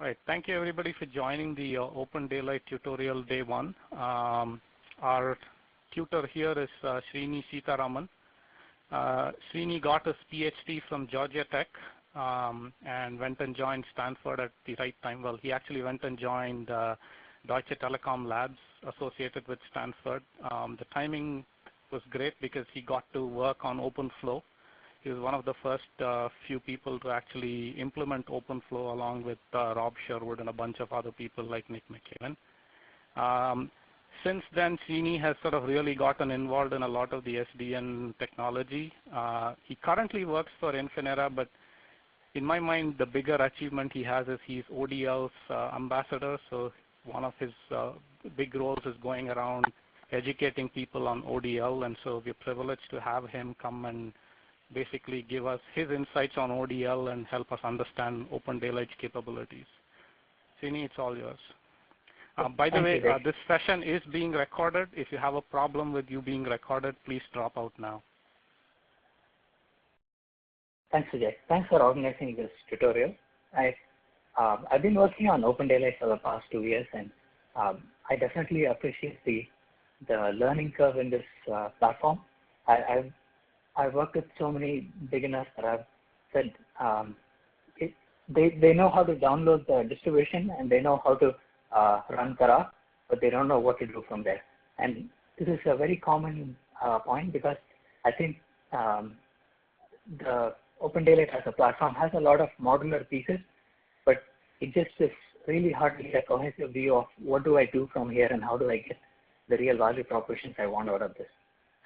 Right. Thank you everybody for joining the OpenDaylight tutorial day 1. Our tutor here is Srini Sitaraman. Srini got his PhD from Georgia Tech and went and joined Stanford at the right time. Well, he actually went and joined Deutsche Telekom Labs associated with Stanford. The timing was great because he got to work on OpenFlow. He was one of the first few people to actually implement OpenFlow along with Rob Sherwood and a bunch of other people like Nick McKeown. Since then, Srini has sort of really gotten involved in a lot of the SDN technology. He currently works for Infinera, but in my mind, the bigger achievement he has is he's ODL's ambassador. So one of his big roles is going around educating people on ODL, and so we're privileged to have him come and basically give us his insights on ODL and help us understand OpenDaylight's capabilities. Srini, it's all yours. By the way, this session is being recorded. If you have a problem with you being recorded, please drop out now. Thanks, Vijay. Thanks for organizing this tutorial. I've been working on OpenDaylight for the past 2 years, and I definitely appreciate the learning curve in this platform. I've worked with so many beginners that I've said they know how to download the distribution and they know how to run Kara, but they don't know what to do from there. And this is a very common point because I think the OpenDaylight as a platform has a lot of modular pieces, but it just is really hard to get a cohesive view of what do I do from here and how do I get the real value propositions I want out of this.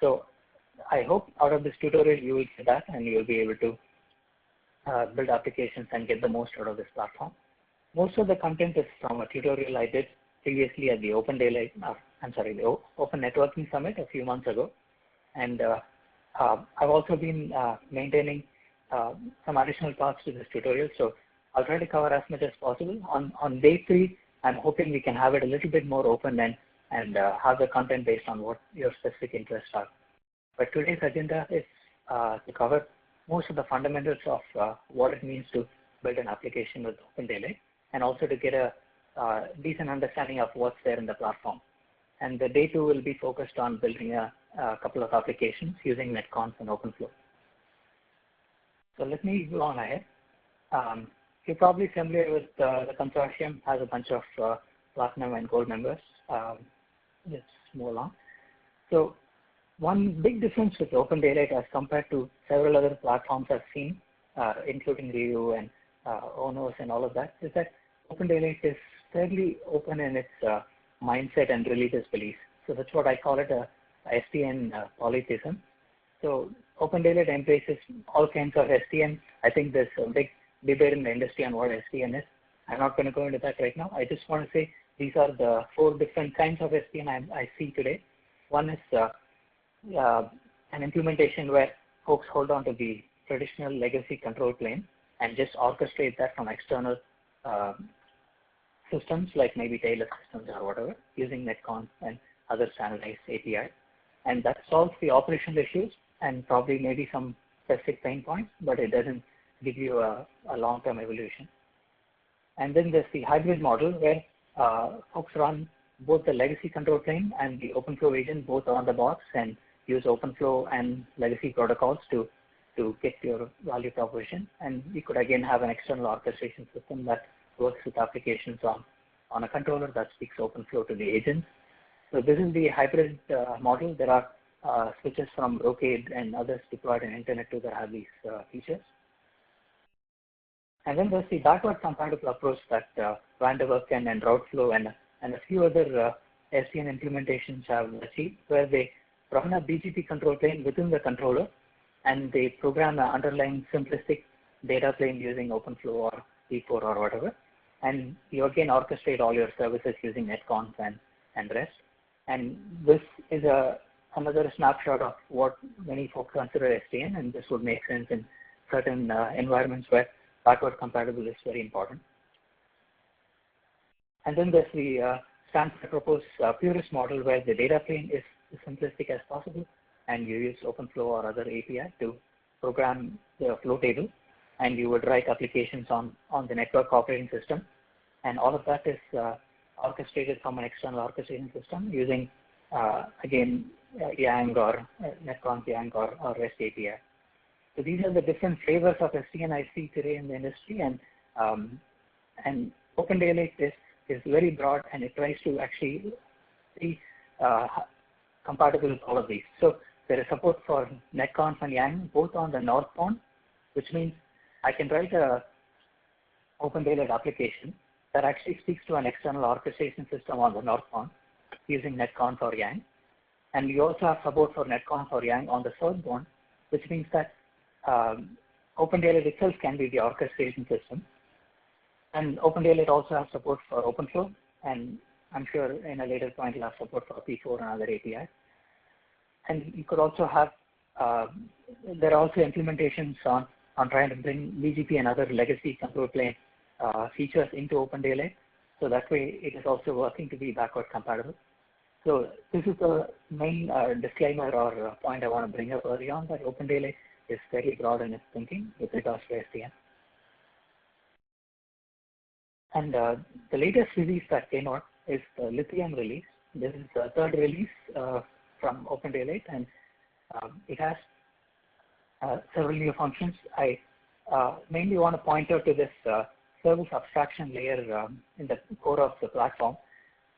So I hope out of this tutorial you will get that and you will be able to build applications and get the most out of this platform. Most of the content is from a tutorial I did previously at the the Open Networking Summit a few months ago. And I've also been maintaining some additional parts to this tutorial. So I'll try to cover as much as possible. On day 3, I'm hoping we can have it a little bit more open and have the content based on what your specific interests are. But today's agenda is to cover most of the fundamentals of what it means to build an application with OpenDaylight, and also to get a decent understanding of what's there in the platform. And the day 2 will be focused on building a couple of applications using NETCONF and OpenFlow. So let me go on ahead. You're probably familiar with the consortium, has a bunch of platinum and gold members. Let's move along. So one big difference with OpenDaylight as compared to several other platforms I've seen, including Ryu and ONOS and all of that, is that OpenDaylight is fairly open in its mindset and religious beliefs. So that's what I call it a SDN polytheism. So OpenDaylight embraces all kinds of SDN. I think there's a big debate in the industry on what SDN is. I'm not going to go into that right now. I just want to say these are the 4 different kinds of SDN I see today. One is an implementation where folks hold on to the traditional legacy control plane and just orchestrate that from external systems like maybe Taylor systems or whatever using NETCONF and other standardized API. And that solves the operational issues and probably maybe some specific pain points, but it doesn't give you a long-term evolution. And then there's the hybrid model where folks run both the legacy control plane and the OpenFlow agent both on the box and use OpenFlow and legacy protocols to get your value proposition. And we could again have an external orchestration system that works with applications on a controller that speaks OpenFlow to the agent. So this is the hybrid model. There are switches from Brocade and others deployed in Internet 2 that have these features. And then there's the backward compatible approach that Vanderwerken and Routeflow and a few other SDN implementations have achieved, where they run a BGP control plane within the controller and they program an underlying simplistic data plane using OpenFlow or P4 or whatever. And you again orchestrate all your services using NETCONF and REST. And this is another snapshot of what many folks consider SDN, and this would make sense in certain environments where backward compatible is very important. And then there's the Stanford proposed purist model where the data plane is as simplistic as possible, and you use OpenFlow or other API to program the flow table, and you would write applications on the network operating system and all of that is orchestrated from an external orchestration system using, again, Yang or NetConf Yang or REST API. So these are the different flavors of SDN I see today in the industry, and OpenDaylight is very broad, and it tries to actually be compatible with all of these. So there is support for NetConf and Yang both on the northbound, which means I can write a OpenDaylight application that actually speaks to an external orchestration system on the northbound using NetConf or Yang. And we also have support for NetConf or Yang on the southbound, which means that OpenDaylight itself can be the orchestration system. And OpenDaylight also has support for OpenFlow, and I'm sure in a later point you'll have support for P4 and other APIs. And you could also have, there are also implementations on trying to bring BGP and other legacy control plane features into OpenDaylight. So that way it is also working to be backward compatible. So this is the main disclaimer or point I want to bring up early on, that OpenDaylight is very broad in its thinking with regards to SDN. And the latest release that came out is the Lithium release. This is the third release from OpenDaylight, and it has several new functions. I mainly want to point out to this service abstraction layer in the core of the platform.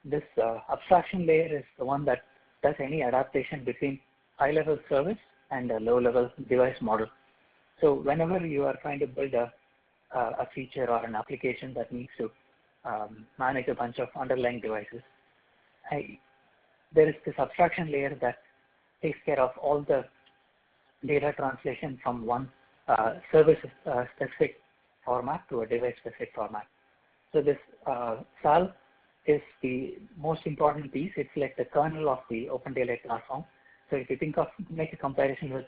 This abstraction layer is the one that does any adaptation between high-level service and a low-level device model. So whenever you are trying to build a feature or an application that needs to manage a bunch of underlying devices, there is this abstraction layer that takes care of all the data translation from one service-specific format to a device-specific format. So this SAL is the most important piece. It's like the kernel of the OpenDaylight platform. So if you make a comparison with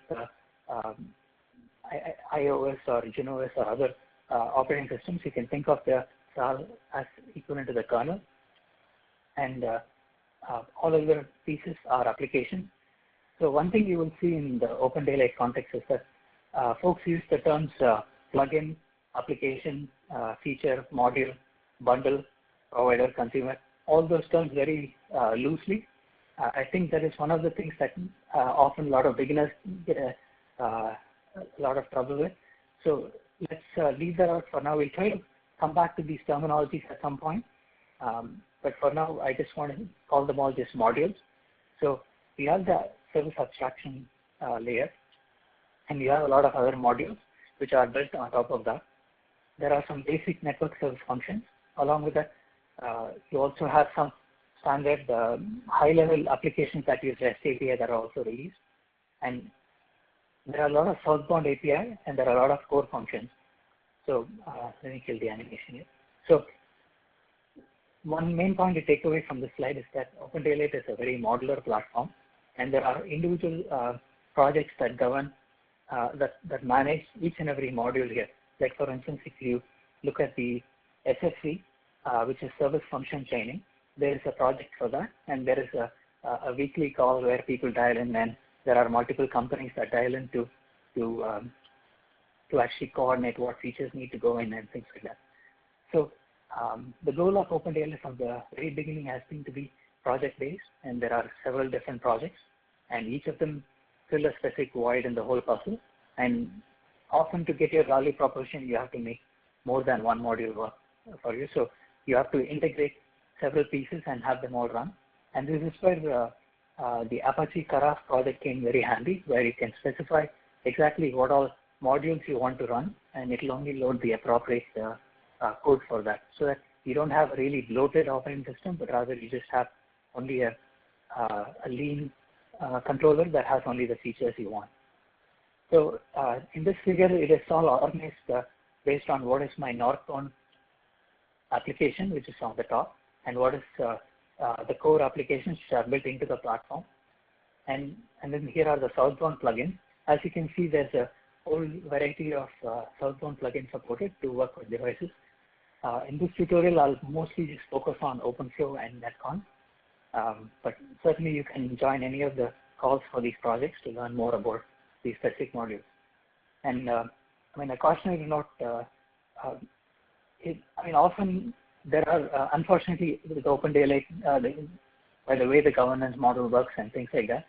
iOS or GenOS or other operating systems, you can think of the SAL as equivalent to the kernel. And all other pieces are applications. So one thing you will see in the OpenDaylight context is that folks use the terms plugin, application, feature, module, bundle, provider, consumer, all those terms very loosely. I think that is one of the things that often a lot of beginners get a lot of trouble with. So let's leave that out for now. We'll try to come back to these terminologies at some point. But for now, I just want to call them all just modules. So we have the service abstraction layer, and we have a lot of other modules which are built on top of that. There are some basic network service functions. Along with that, you also have some standard high-level applications that use REST API that are also released. And there are a lot of Southbound API, and there are a lot of core functions. So let me kill the animation here. So one main point to take away from this slide is that OpenDaylight is a very modular platform, and there are individual projects that govern, that manage each and every module here. Like for instance, if you look at the SFC, which is service function chaining, there is a project for that, and there is a weekly call where people dial in, and there are multiple companies that dial in to actually coordinate what features need to go in and things like that. So the goal of OpenDaylight from the very beginning has been to be project-based, and there are several different projects, and each of them fill a specific void in the whole puzzle. And often to get your value proposition, you have to make more than one module work for you. So you have to integrate several pieces and have them all run. And this is where the Apache Karaf project came very handy, where you can specify exactly what all modules you want to run, and it will only load the appropriate code for that, so that you don't have a really bloated operating system, but rather you just have only a lean controller that has only the features you want. So in this figure, it is all organized based on what is my northbound application, which is on the top, and what is the core applications which are built into the platform. And then here are the southbound plugins. As you can see, there's a whole variety of southbound plugins supported to work with devices. In this tutorial, I'll mostly just focus on OpenFlow and NETCONF, but certainly you can join any of the calls for these projects to learn more about these specific modules. And I mean, a cautionary note, often there are, unfortunately, with OpenDaylight, by the way the governance model works and things like that,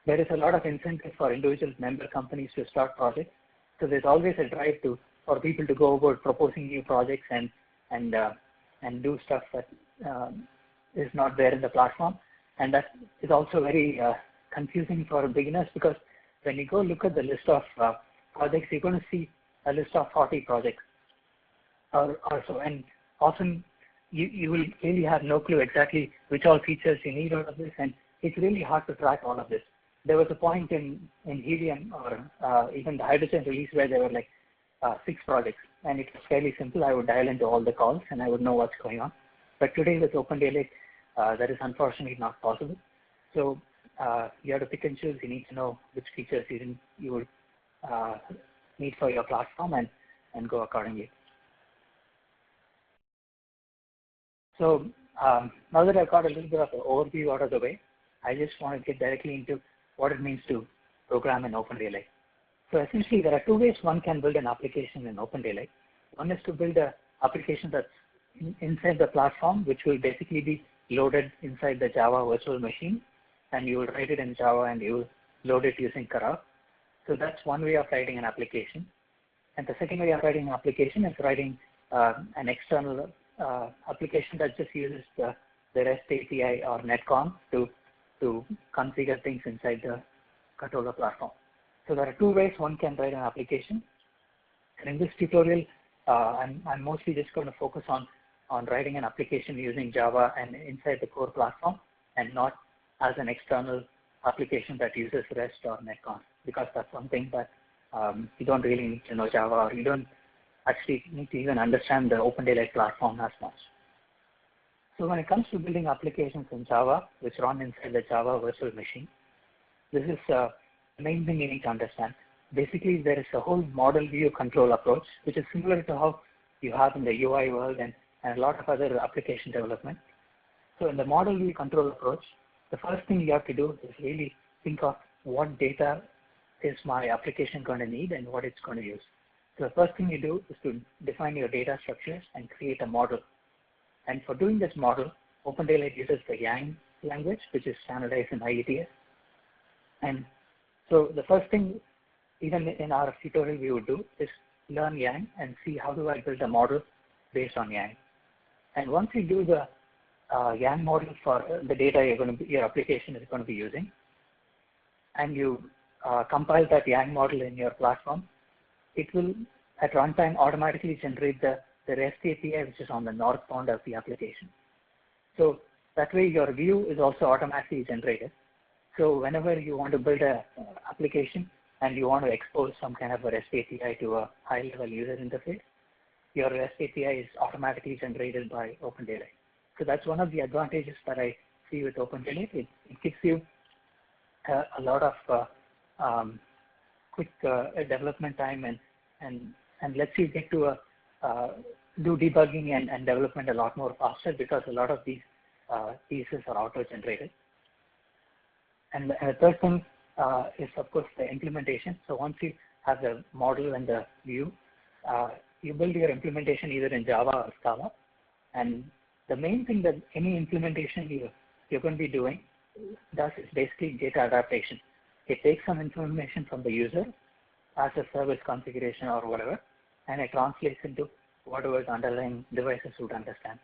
there is a lot of incentive for individual member companies to start projects. So there's always a drive for people to go about proposing new projects and do stuff that is not there in the platform. And that is also very confusing for beginners, because when you go look at the list of projects, you're going to see a list of 40 projects or so, and often you will really have no clue exactly which all features you need out of this, and it's really hard to track all of this. There was a point in helium or even the hydrogen release where there were like 6 projects, and it was fairly simple. I would dial into all the calls and I would know what's going on. But today with OpenDaylight, that is unfortunately not possible. So you have to pick and choose. You need to know which features you would need for your platform and go accordingly. So now that I've got a little bit of an overview out of the way, I just want to get directly into what it means to program in OpenDaylight. So essentially, there are 2 ways one can build an application in OpenDaylight. One is to build an application that's inside the platform, which will basically be loaded inside the Java virtual machine, and you will write it in Java and you will load it using Kara. So that's one way of writing an application. And the second way of writing an application is writing an external application that just uses the REST API or NETCONF to configure things inside the controller platform. So there are 2 ways one can write an application. And in this tutorial, I'm mostly just going to focus on writing an application using Java and inside the core platform, and not as an external application that uses REST or NETCONF, because that's something that you don't really need to know Java, or you don't actually need to even understand the OpenDaylight platform as much. So when it comes to building applications in Java, which run inside the Java virtual machine, this is the main thing you need to understand. Basically, there is a whole model view control approach, which is similar to how you have in the UI world and a lot of other application development. So in the model view control approach, the first thing you have to do is really think of what data is my application going to need and what it's going to use. So the first thing you do is to define your data structures and create a model. And for doing this model, OpenDaylight uses the Yang language, which is standardized in IETF. And so the first thing, even in our tutorial, we would do is learn Yang and see how do I build a model based on Yang. And once you do the Yang model for the data your application is going to be using, and you compile that Yang model in your platform, it will at runtime automatically generate the REST API, which is on the northbound of the application. So that way your view is also automatically generated. So whenever you want to build an application and you want to expose some kind of a REST API to a high-level user interface, your REST API is automatically generated by OpenDaylight. So that's one of the advantages that I see with OpenDaylight. It gives you a lot of quick development time and lets you get to do debugging and development a lot more faster, because a lot of these pieces are auto-generated. And the third thing is, of course, the implementation. So once you have the model and the view, you build your implementation either in Java or Scala. And the main thing that any implementation you're going to be doing does is basically data adaptation. It takes some information from the user as a service configuration or whatever, and it translates into whatever the underlying devices would understand.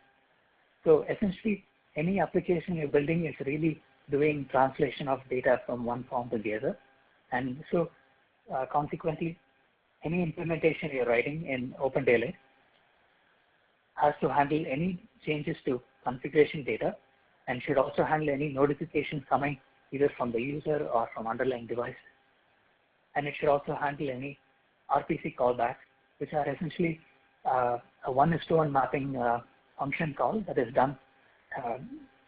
So essentially, any application you're building is really doing translation of data from one form to the other. And so consequently, any implementation you're writing in OpenDaylight has to handle any changes to configuration data, and should also handle any notifications coming either from the user or from underlying devices. And it should also handle any RPC callbacks, which are essentially a 1:1 mapping function call that is done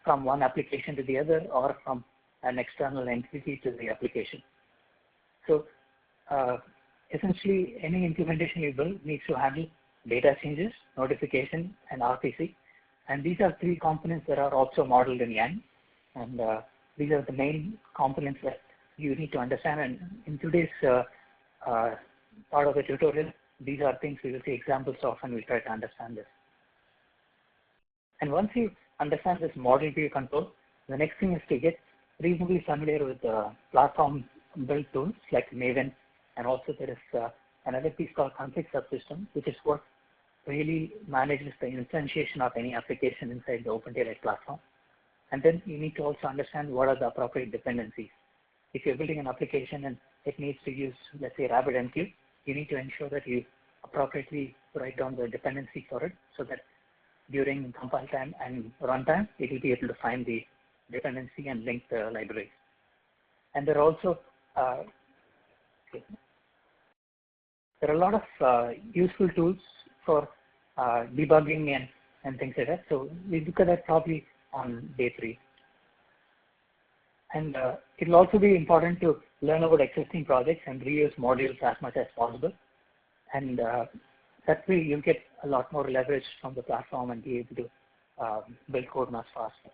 from one application to the other, or from an external entity to the application. So essentially, any implementation you build needs to handle data changes, notification, and RPC. And these are 3 components that are also modeled in Yang. And these are the main components that you need to understand. And in today's part of the tutorial, these are things we will see examples of, and we'll try to understand this. And once you understand this model view control, the next thing is to get reasonably familiar with the platform build tools like Maven, and also there is another piece called config subsystem, which is what really manages the instantiation of any application inside the OpenDaylight platform. And then you need to also understand what are the appropriate dependencies. If you're building an application and it needs to use, let's say, RabbitMQ, you need to ensure that you appropriately write down the dependency for it so that during compile time and runtime, it will be able to find the dependency and link the libraries. And there are also there are a lot of useful tools for debugging and things like that. So we look at that probably on day 3. And it will also be important to learn about existing projects and reuse modules as much as possible. And that way you'll get a lot more leverage from the platform and be able to build code much faster.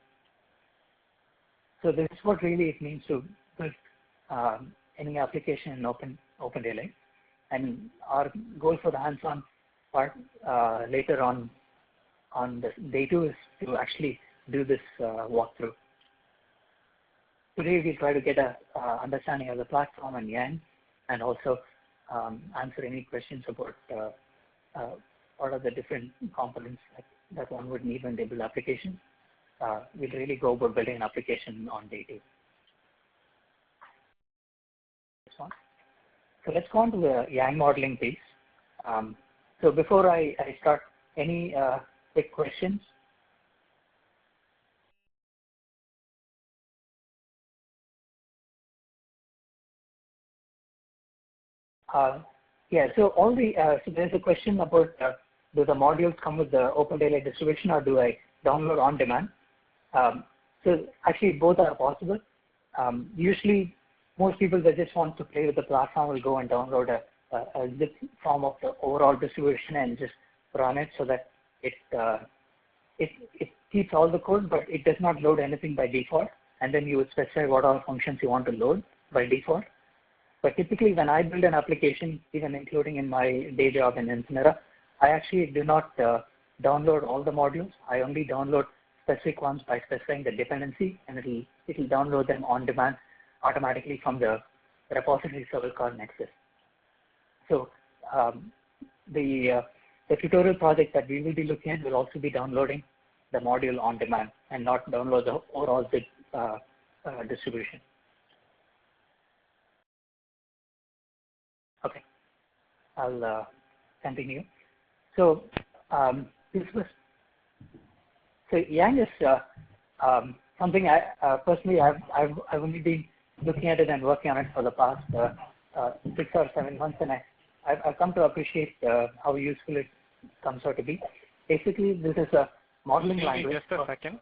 So this is what really it means to build any application in OpenDaylight. And our goal for the hands-on part later on the day 2 is to actually do this walkthrough. Today we'll try to get a understanding of the platform and Yang, and also answer any questions about what are the different components that one would need when they build applications. We'll really go about building an application on day 2. This one. So let's go on to the Yang modeling piece. So before I start, any quick questions? Yeah, so all the so there's a question about do the modules come with the OpenDaylight distribution or do I download on demand? So actually both are possible. Usually most people that just want to play with the platform will go and download a zip form of the overall distribution and just run it so that it keeps all the code, but it does not load anything by default. And then you would specify what all functions you want to load by default. But typically when I build an application, even including in my day job in Incinera, I actually do not download all the modules. I only download specific ones by specifying the dependency, and it'll download them on demand automatically from the repository server called Nexus. So the tutorial project that we will be looking at will also be downloading the module on demand and not download the overall zip distribution. Okay, I'll continue. So this was so Yang is something I personally I've only been looking at it and working on it for the past 6 or 7 months, and I've come to appreciate how useful it comes out to be. Basically, this is a modeling language. Just a second.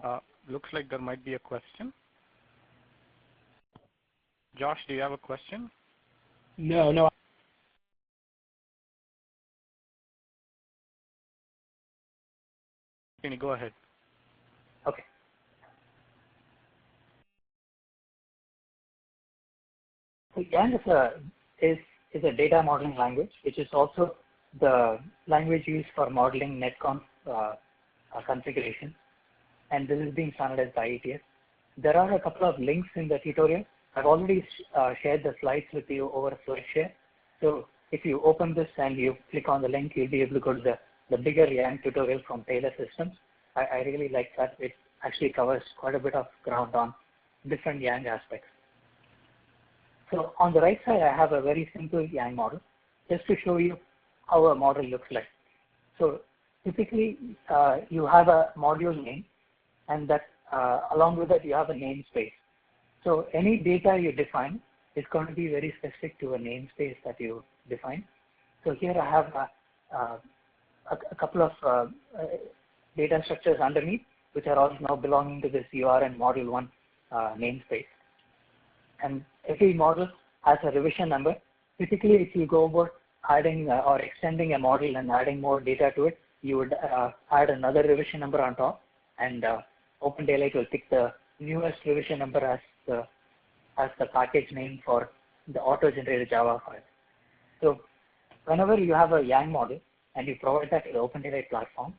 Yeah. Looks like there might be a question. Josh, do you have a question? No. Can you go ahead? Okay. So Yang is a data modeling language, which is also the language used for modeling NETCONF configuration, and this is being standardized by ETS. There are a couple of links in the tutorial. I've already shared the slides with you over SlideShare. So if you open this and you click on the link, you'll be able to go to the bigger Yang tutorial from Taylor Systems. I really like that. It actually covers quite a bit of ground on different Yang aspects. So on the right side, I have a very simple Yang model just to show you how a model looks like. So typically, you have a module name, and that along with that, you have a namespace. So any data you define is going to be very specific to a namespace that you define. So here I have a couple of data structures underneath, which are all now belonging to this URN module 1 namespace. And every model has a revision number. Typically, if you go about adding or extending a model and adding more data to it, you would add another revision number on top, and OpenDaylight will pick the newest revision number as the package name for the auto-generated Java file. So whenever you have a Yang model and you provide that to the OpenDaylight platform,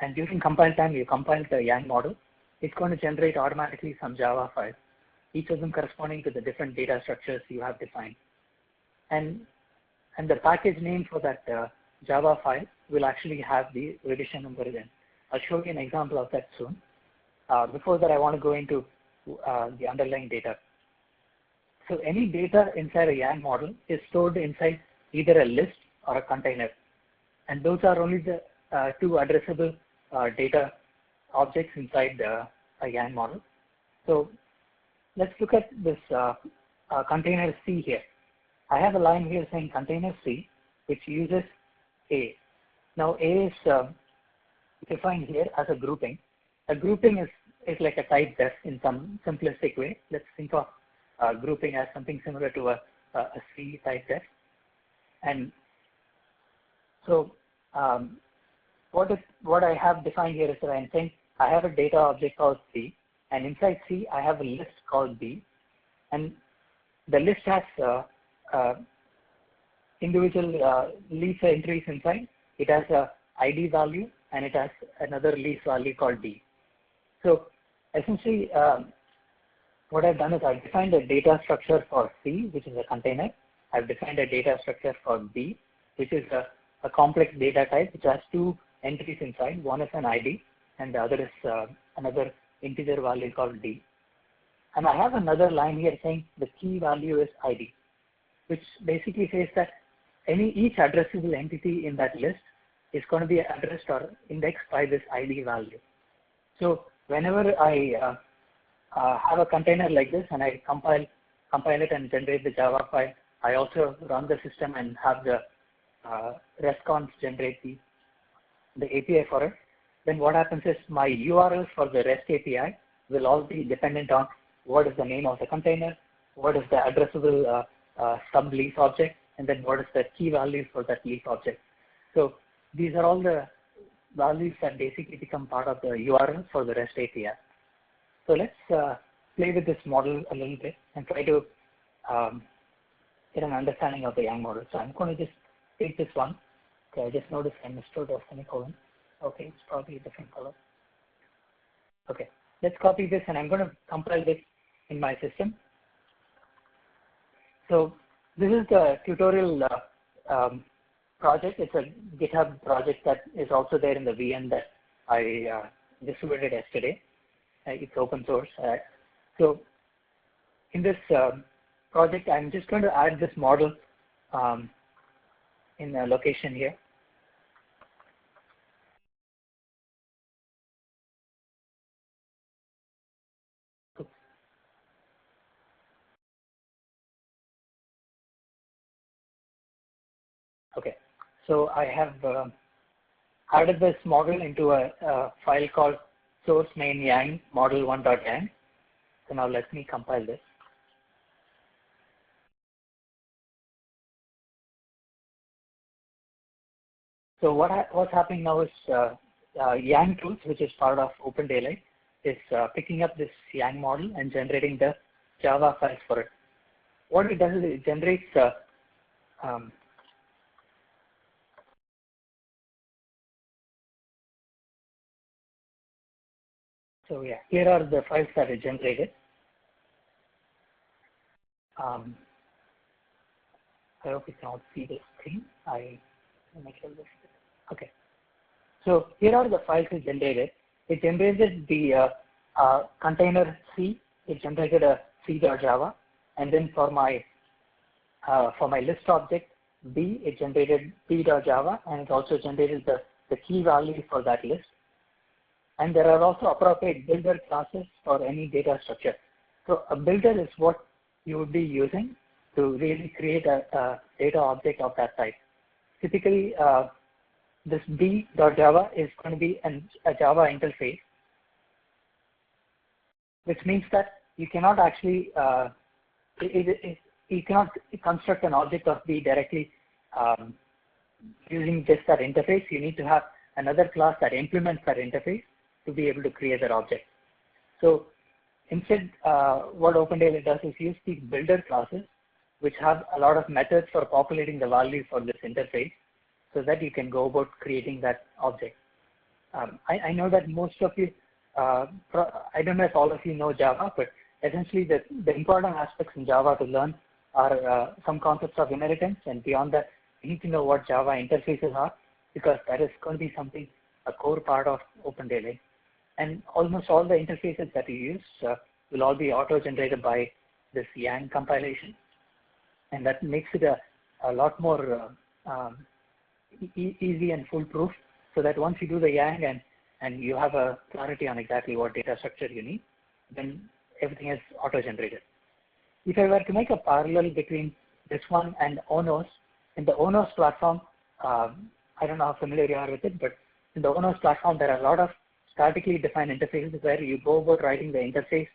and during compile time, you compile the Yang model. It's going to generate automatically some Java files, each of them corresponding to the different data structures you have defined. And the package name for that Java file will actually have the revision number in. I'll show you an example of that soon. Before that, I want to go into the underlying data. So any data inside a Yang model is stored inside either a list or a container. And those are only the two addressable data objects inside a Yang model. So let's look at this container C here. I have a line here saying container C, which uses A. Now A is defined here as a grouping. A grouping is like a type def in some simplistic way. Let's think of grouping as something similar to a C type def. And so what I have defined here is that I'm saying I have a data object called C, and inside C I have a list called B, and the list has individual leaf entries inside. It has a ID value and it has another leaf value called D. So essentially what I've done is I've defined a data structure for C, which is a container. I've defined a data structure for B, which is a complex data type which has two entries inside. One is an ID and the other is another integer value called D. And I have another line here saying the key value is ID, which basically says that each addressable entity in that list is going to be addressed or indexed by this ID value. So whenever I have a container like this and I compile it and generate the Java file, I also run the system and have the response generate the API for it. Then what happens is my URLs for the REST API will all be dependent on what is the name of the container, what is the addressable sub-leaf object, and then what is the key value for that leaf object. So these are all the values that basically become part of the URL for the REST API. So let's play with this model a little bit and try to get an understanding of the Yang model. So I'm going to just take this one. Okay, I just noticed I misstood a semicolon. Okay, it's probably a different color. Okay, let's copy this and I'm going to compile this in my system. So this is the tutorial project. It's a GitHub project that is also there in the VM that I distributed yesterday. It's open source. So in this project, I'm just going to add this model in a location here. Okay, so I have added this model into a file called source main yang model1.yang. So now let me compile this. So what's happening now is Yang tools, which is part of OpenDaylight, is picking up this Yang model and generating the Java files for it. What it does is it generates so yeah, here are the files that it generated. I hope you cannot see this screen. Okay. So here are the files it generated. It generated the container C. It generated a C.java, and then for my list object B, it generated B.java, and it also generated the key value for that list. And there are also appropriate builder classes for any data structure. So a builder is what you would be using to really create a data object of that type. Typically, this B.java is going to be a Java interface, which means that you cannot actually you cannot construct an object of B directly using just that interface. You need to have another class that implements that interface to be able to create that object. So instead, what OpenDaylight does is use these builder classes, which have a lot of methods for populating the value for this interface, so that you can go about creating that object. I know that most of you, I don't know if all of you know Java, but essentially the important aspects in Java to learn are some concepts of inheritance, and beyond that, you need to know what Java interfaces are, because that is going to be something, a core part of OpenDaylight. And almost all the interfaces that you use will all be auto-generated by this Yang compilation, and that makes it a lot more easy and foolproof, so that once you do the Yang and you have a clarity on exactly what data structure you need, then everything is auto-generated. If I were to make a parallel between this one and ONOS, in the ONOS platform, I don't know how familiar you are with it, but in the ONOS platform, there are a lot of statically defined interfaces where you go about writing the interface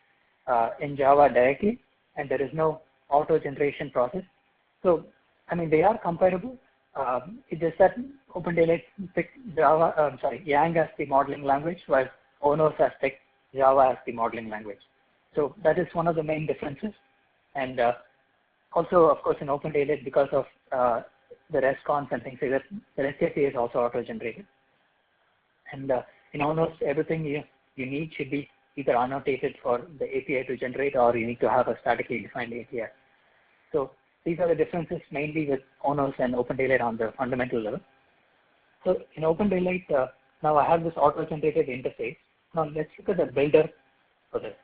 in Java directly, and there is no auto generation process. So, I mean, they are comparable. It's just that OpenDaylight picked Yang as the modeling language, while ONOS has picked Java as the modeling language. So that is one of the main differences. And also, of course, in OpenDaylight, because of the RESTConf and things like that, the REST API is also auto-generated. And in almost everything you need should be either annotated for the API to generate, or you need to have a statically defined API. So these are the differences mainly with ONOS and OpenDaylight on the fundamental level. So in OpenDaylight, now I have this auto-generated interface. Now let's look at the builder for this.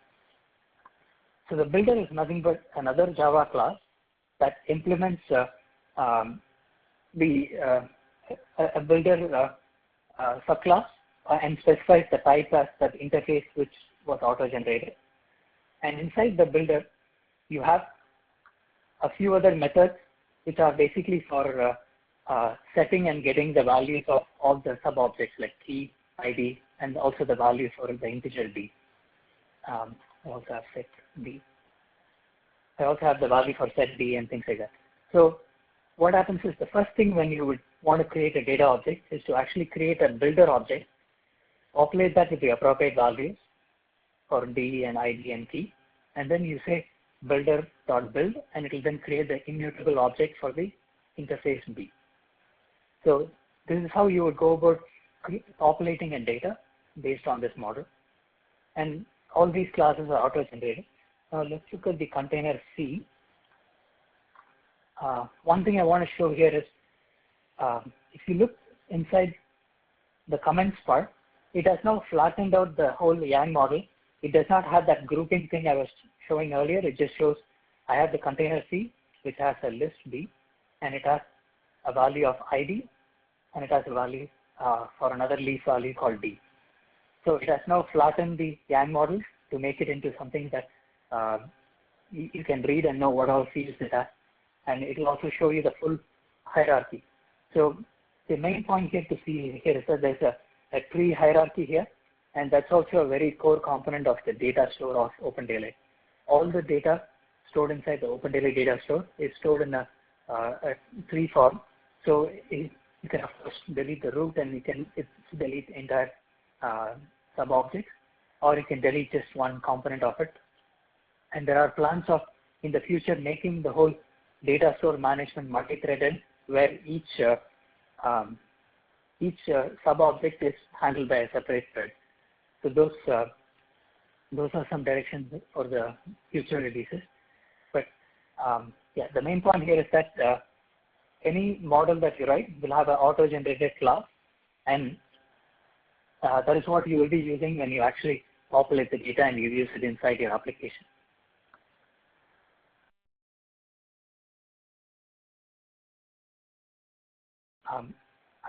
So the builder is nothing but another Java class that implements a builder subclass and specifies the type as that interface which was auto-generated. And inside the builder, you have a few other methods which are basically for setting and getting the values of all the sub-objects like key, ID, and also the values for the integer b. I also have set b. I also have the value for set b and things like that. So what happens is, the first thing when you would want to create a data object is to actually create a builder object, populate that with the appropriate values for d and id and key, and then you say builder.build, and it will then create the immutable object for the interface b. So this is how you would go about populating a data based on this model. And all these classes are auto-generated. Now let's look at the container C. One thing I want to show here is, if you look inside the comments part, it has now flattened out the whole Yang model. It does not have that grouping thing I was showing earlier. It just shows I have the container C, which has a list B, and it has a value of ID, and it has a value for another leaf value called D. So it has now flattened the Yang model to make it into something that you can read and know what all fields it has, and it will also show you the full hierarchy. So the main point here to see here is that there's a tree hierarchy here, and that's also a very core component of the data store of OpenDaylight. All the data stored inside the OpenDaylight data store is stored in a tree form. So you can of course delete the root, and you can delete the entire sub-objects, or you can delete just one component of it. And there are plans of, in the future, making the whole data store management multi-threaded, where each sub-object is handled by a separate thread. So those are some directions for the future releases. But yeah, the main point here is that any model that you write will have an auto-generated class, and that is what you will be using when you actually populate the data and you use it inside your application.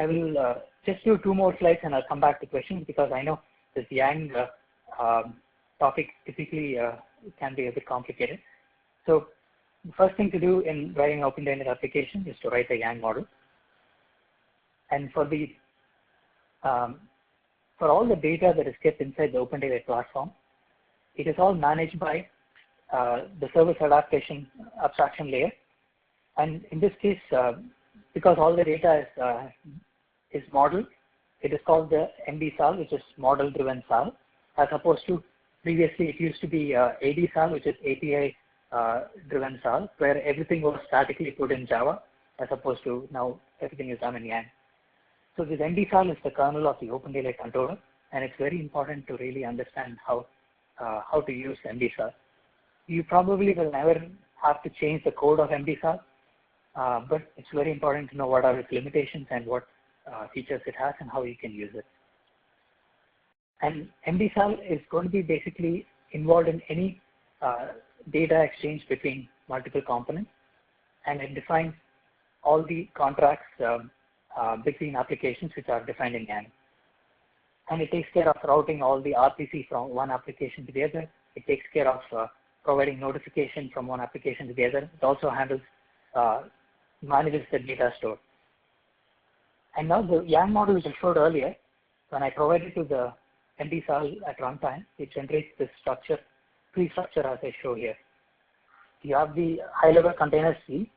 I will just do 2 more slides and I'll come back to questions, because I know this Yang topic typically can be a bit complicated. So the first thing to do in writing an OpenDaylight application is to write a Yang model. And for the for all the data that is kept inside the OpenDaylight platform, it is all managed by the service adaptation abstraction layer. And in this case, because all the data is modeled, it is called the MD-SAL, which is model-driven SAL, as opposed to previously it used to be AD-SAL, which is API-driven SAL, where everything was statically put in Java, as opposed to now everything is done in Yang. So this MD-SAL is the kernel of the OpenDaylight controller, and it's very important to really understand how to use MD-SAL. You probably will never have to change the code of MD-SAL, but it's very important to know what are its limitations and what features it has and how you can use it. And MD-SAL is going to be basically involved in any data exchange between multiple components, and it defines all the contracts between applications which are defined in Yang. And it takes care of routing all the RPC from one application to the other. It takes care of providing notification from one application to the other. It also handles, manages the data store. And now the Yang model which I showed earlier, when I provide it to the MD-SAL at runtime, it generates this structure, tree structure as I show here. You have the high-level container C,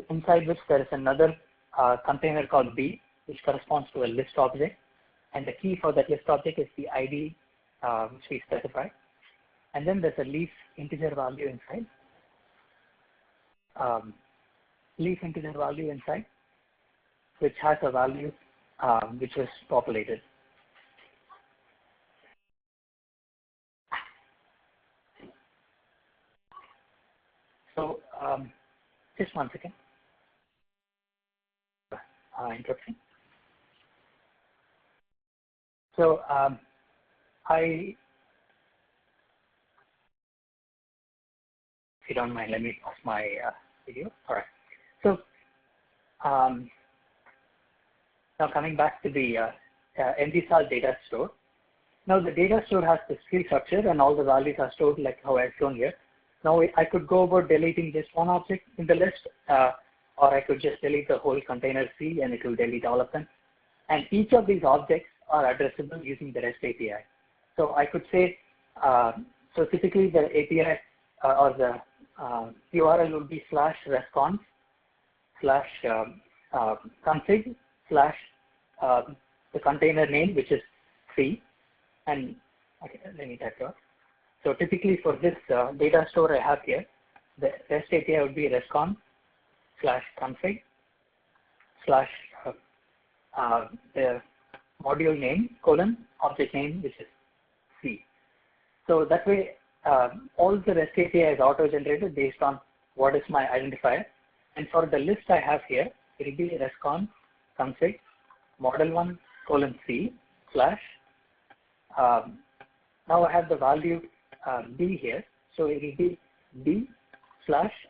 inside which there is another container called B, which corresponds to a list object. And the key for that list object is the ID which we specify. And then there's a leaf integer value inside. Leaf integer value inside, which has a value which was populated. So just one second. Interruption. So if you don't mind, let me pause my video. All right. So now coming back to the MD-SAL data store. Now the data store has this tree structure and all the values are stored like how I've shown here. Now I could go about deleting just one object in the list, or I could just delete the whole container C and it will delete all of them. And each of these objects are addressable using the REST API. So I could say, so typically the API or the URL would be /response /config the container name, which is C. And okay, let me type out. So typically for this data store I have here, the REST API would be resconf /config the module name object name, which is C. So that way all the REST API is auto-generated based on what is my identifier. And for the list I have here, it will be resconf config model1 :C / now I have the value B here, so it will be B /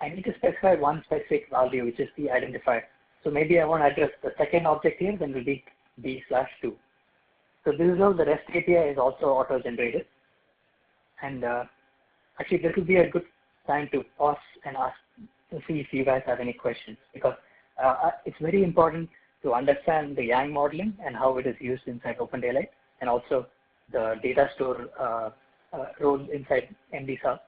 I need to specify one specific value, which is the identifier. So maybe I want to address the second object here, then it will be B /2. So this is how the REST API is also auto-generated. And actually, this will be a good time to pause and ask to see if you guys have any questions, because it's very important to understand the Yang modeling and how it is used inside OpenDaylight, and also the data store role inside MD-SAL.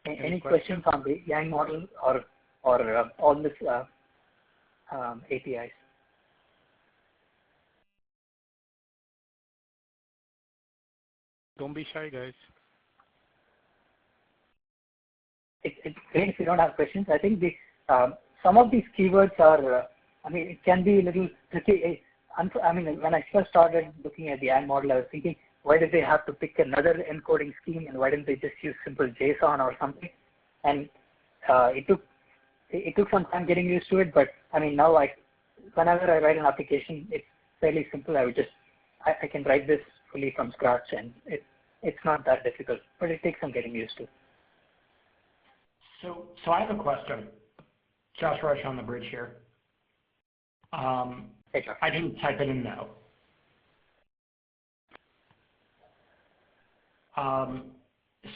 Any questions on the Yang model or all this APIs? Don't be shy, guys. It's great if you don't have questions. I think the some of these keywords are, I mean, it can be a little tricky. I mean, when I first started looking at the Yang model, I was thinking, why did they have to pick another encoding scheme, and why didn't they just use simple JSON or something? And it took some time getting used to it, but I mean, now whenever I write an application, it's fairly simple. I can write this fully from scratch, and it's not that difficult, but it takes some getting used to. So I have a question. Josh Rush on the bridge here. Hey, Josh. I didn't type it in though.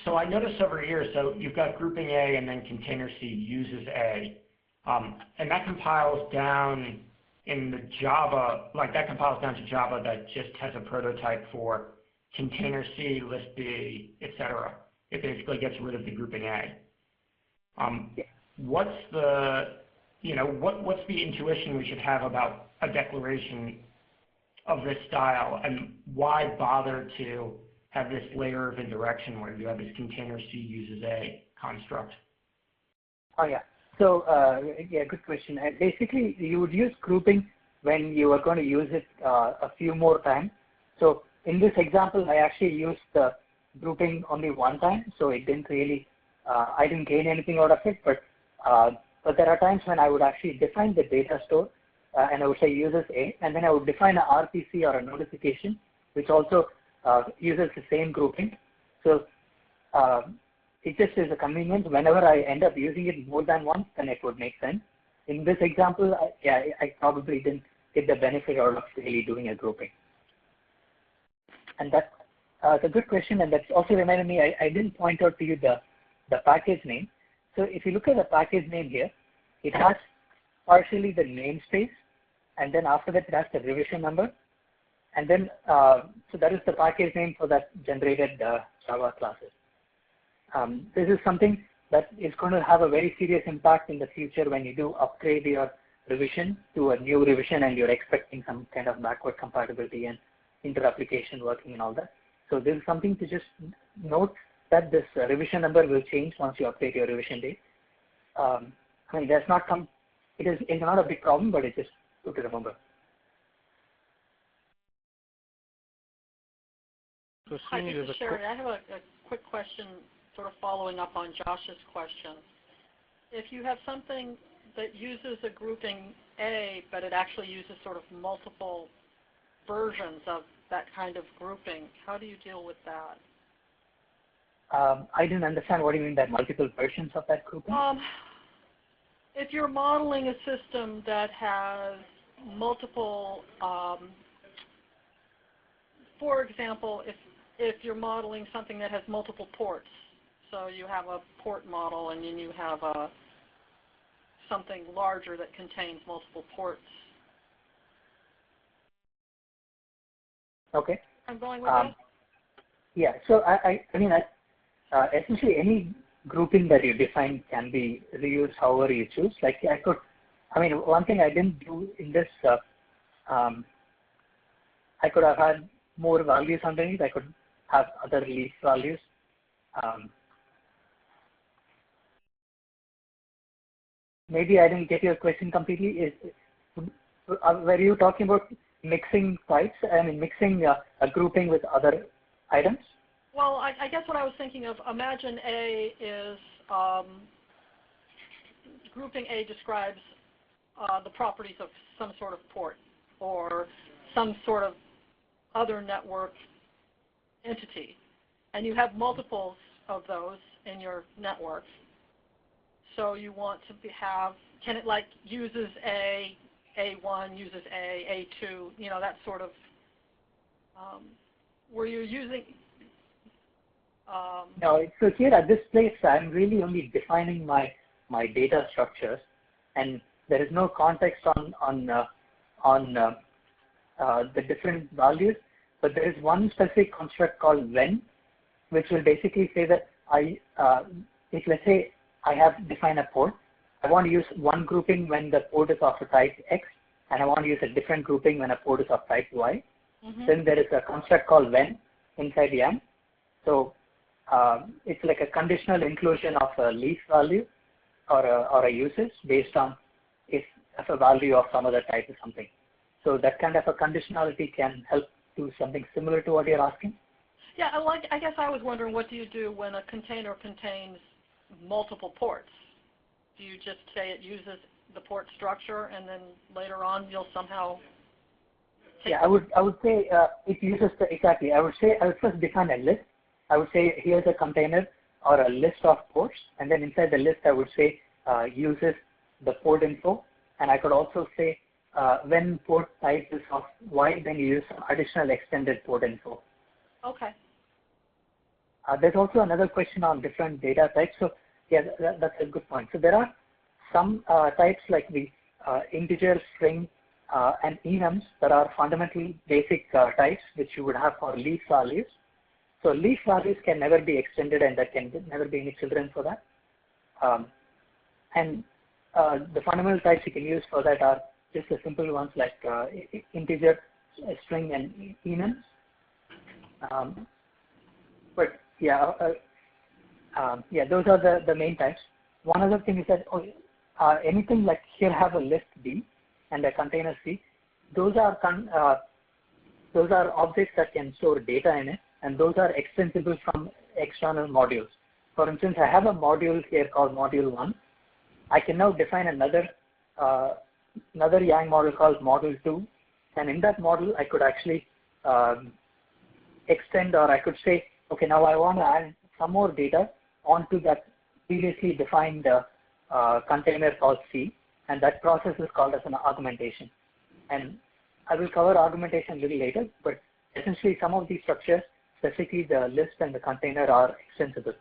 So I noticed over here, so you've got grouping A and then container C uses A. And that compiles down in the Java, like that compiles down to Java that just has a prototype for container C, list B, etc. It basically gets rid of the grouping A. What's the intuition we should have about a declaration of this style, and why bother to have this layer of indirection where you have this container C uses A? construct? Oh, yeah. So, yeah, good question. Basically, you would use grouping when you are going to use it a few more times. So, in this example, I actually used the grouping only one time, so it didn't really, I didn't gain anything out of it. But there are times when I would actually define the data store, and I would say uses A, and then I would define a RPC or a notification, which also uses the same grouping. So, it just is a convenience. Whenever I end up using it more than once, then it would make sense. In this example, I probably didn't get the benefit out of really doing a grouping. And that's a good question, and that's also reminded me, I didn't point out to you the package name. So if you look at the package name here, it has partially the namespace, and then after that it has the revision number. And then, so that is the package name for that generated Java classes. This is something that is going to have a very serious impact in the future when you do upgrade your revision to a new revision and you're expecting some kind of backward compatibility and inter-application working and all that. So this is something to just note, that this revision number will change once you update your revision date. I mean, it's not a big problem, but it's just good to remember. Hi, this is Sherry. I have a quick question sort of following up on Josh's question. If you have something that uses a grouping A, but it actually uses sort of multiple versions of that kind of grouping, how do you deal with that? I didn't understand what you mean by multiple versions of that grouping. If you're modeling a system that has multiple, for example, if you're modeling something that has multiple ports, so you have a port model and then you have something larger that contains multiple ports. Okay. I'm going with that? Yeah, so I mean, essentially any grouping that you define can be reused however you choose. Like one thing I didn't do in this, I could have had more values underneath. I could have other leaf values. Maybe I didn't get your question completely. Were you talking about mixing types? I mean, mixing a grouping with other items? Well, I guess what I was thinking of, imagine A is, grouping A describes the properties of some sort of port or some sort of other network entity. And you have multiples of those in your network. So you want to can it like uses A, A1 uses A, A2, you know, that sort of, where you're using... No, so here at this place, I'm really only defining my data structures, and there is no context on the different values, but there is one specific construct called when, which will basically say that let's say I have defined a port. I want to use one grouping when the port is of a type X, and I want to use a different grouping when a port is of type Y. Mm-hmm. Then there is a construct called when inside YAM. So it's like a conditional inclusion of a leaf value or a usage based on if a value of some other type is something. So that kind of a conditionality can help do something similar to what you're asking. Yeah, I guess I was wondering, what do you do when a container contains multiple ports? Do you just say it uses the port structure, and then later on you'll somehow? Yeah, I would say it uses exactly. I would first define a list. I would say here's a container or a list of ports, and then inside the list I would say uses the port info, and I could also say when port type is of Y, then you use additional extended port info. Okay. There's also another question on different data types. So yeah, that's a good point. So there are some types like the integer, string, and enums that are fundamentally basic types which you would have for leaf values. So leaf values can never be extended, and there can never be any children for that. And the fundamental types you can use for that are just the simple ones like integer, string, and enums. But yeah, Yeah, those are the main types. One other thing is that anything like here have a list B and a container C. Those are objects that can store data in it, and those are extensible from external modules. For instance, I have a module here called module 1. I can now define another Yang model called module 2, and in that model I could actually extend, or I could say, okay, now I want to add some more data onto that previously defined container called C, and that process is called as an augmentation. And I will cover augmentation a little later, but essentially some of these structures, specifically the list and the container, are extensible.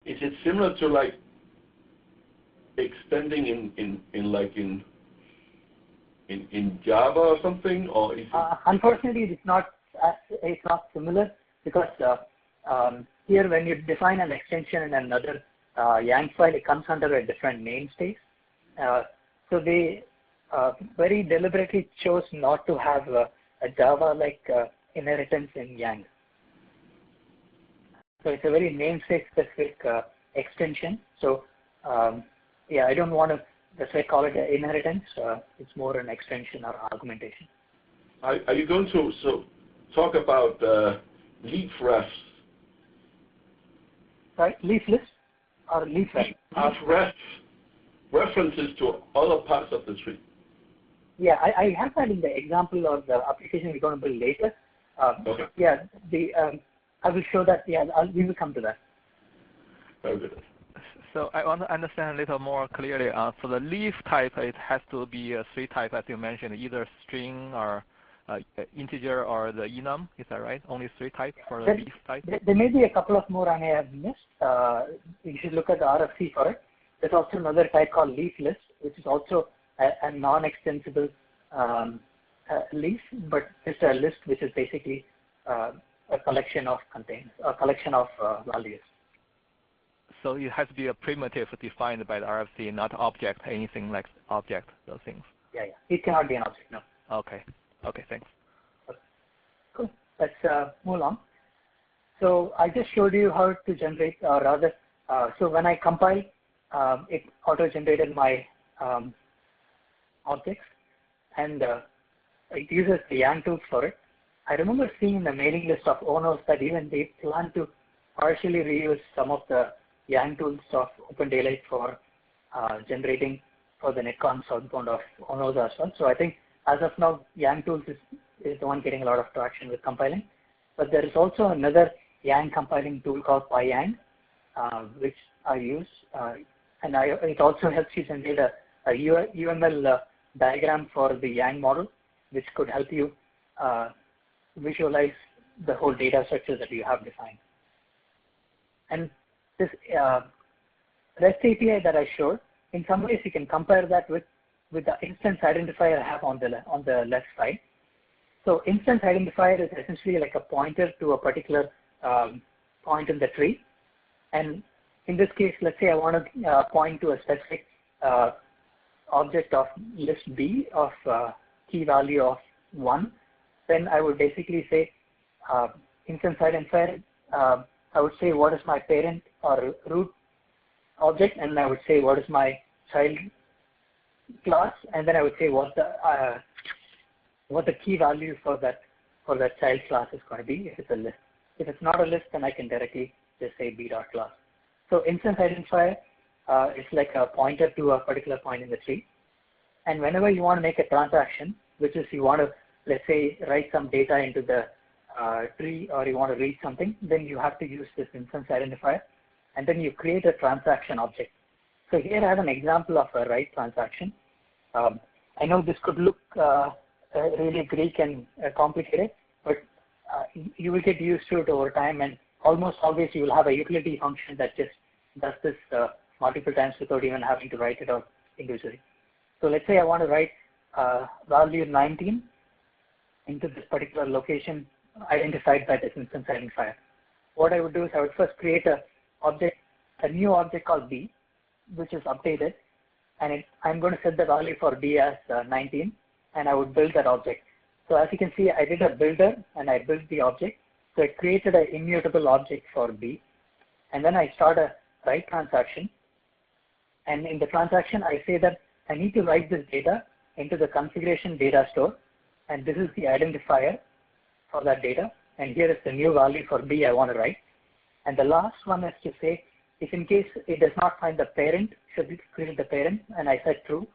Is it similar to like extending in Java or something, or is it? Unfortunately, it's not similar, because here when you define an extension in another Yang file, it comes under a different namespace. So they very deliberately chose not to have a Java-like inheritance in Yang. So it's a very namespace-specific extension. So yeah, I don't want to, that's why I call it an inheritance. It's more an extension or augmentation. Are you going to talk about leaf refs? Sorry, leaf list or leaf ref? Leaf refs, references to other parts of the tree. Yeah, I have that in the example of the application we're going to build later. Okay. Yeah, I will show that. Yeah, we will come to that. Very good. So I want to understand a little more clearly. For the leaf type, it has to be a 3 type, as you mentioned, either string or integer or the enum. Is that right? Only 3 types for the leaf type? There may be a couple of more I may have missed. You should look at the RFC for it. There's also another type called leaf list, which is also a non-extensible leaf, but it's a list which is basically a collection of containers, a collection of values. So it has to be a primitive defined by the RFC, not object, anything like object, those things. Yeah. It cannot be an object, no. Okay, thanks. Okay. Cool. Let's move on. So I just showed you how to generate, or rather, so when I compile, it auto-generated my objects, and it uses the Yang tools for it. I remember seeing in the mailing list of owners that even they plan to partially reuse some of the Yang tools of OpenDaylight for generating for the NETCONF Southbound of owners as well. So I think as of now, Yang tools is the one getting a lot of traction with compiling. But there is also another Yang compiling tool called PyYang, which I use, and it also helps you generate a UML diagram for the Yang model, which could help you visualize the whole data structure that you have defined. And this REST API that I showed, in some ways you can compare that with the instance identifier I have on the left side. So instance identifier is essentially like a pointer to a particular point in the tree. And in this case, let's say I want to point to a specific object of list B of key value of 1, then I would basically say instance identifier, I would say what is my parent or root object, and I would say what is my child class, and then I would say what the key value for that child class is going to be if it's a list. If it's not a list, then I can directly just say b.class. So instance identifier is like a pointer to a particular point in the tree. And whenever you want to make a transaction, which is you want to, let's say, write some data into the tree, or you want to read something, then you have to use this instance identifier, and then you create a transaction object. So here I have an example of a write transaction. I know this could look really Greek and complicated, but you will get used to it over time, and almost always you will have a utility function that just does this multiple times without even having to write it out individually. So let's say I want to write value 19 into this particular location identified by this instance identifier. What I would do is I would first create a new object called B, which is updated, and I'm going to set the value for B as 19, and I would build that object. So as you can see, I did a builder and I built the object, So I created an immutable object for B, and then I start a write transaction. And in the transaction, I say that I need to write this data into the configuration data store, and this is the identifier for that data. And here is the new value for B I want to write. And the last one is to say, if in case it does not find the parent, should it create the parent? And I said true.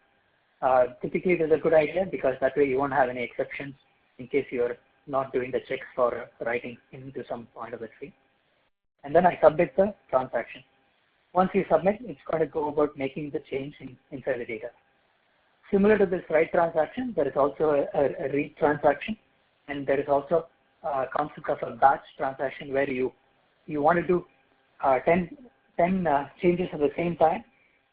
Typically, it is a good idea because that way you won't have any exceptions in case you're not doing the checks for writing into some point of the tree. And then I submit the transaction. Once you submit, it's going to go about making the change inside the data. Similar to this write transaction, there is also a read transaction, and there is also a concept of a batch transaction where you want to do 10 changes at the same time.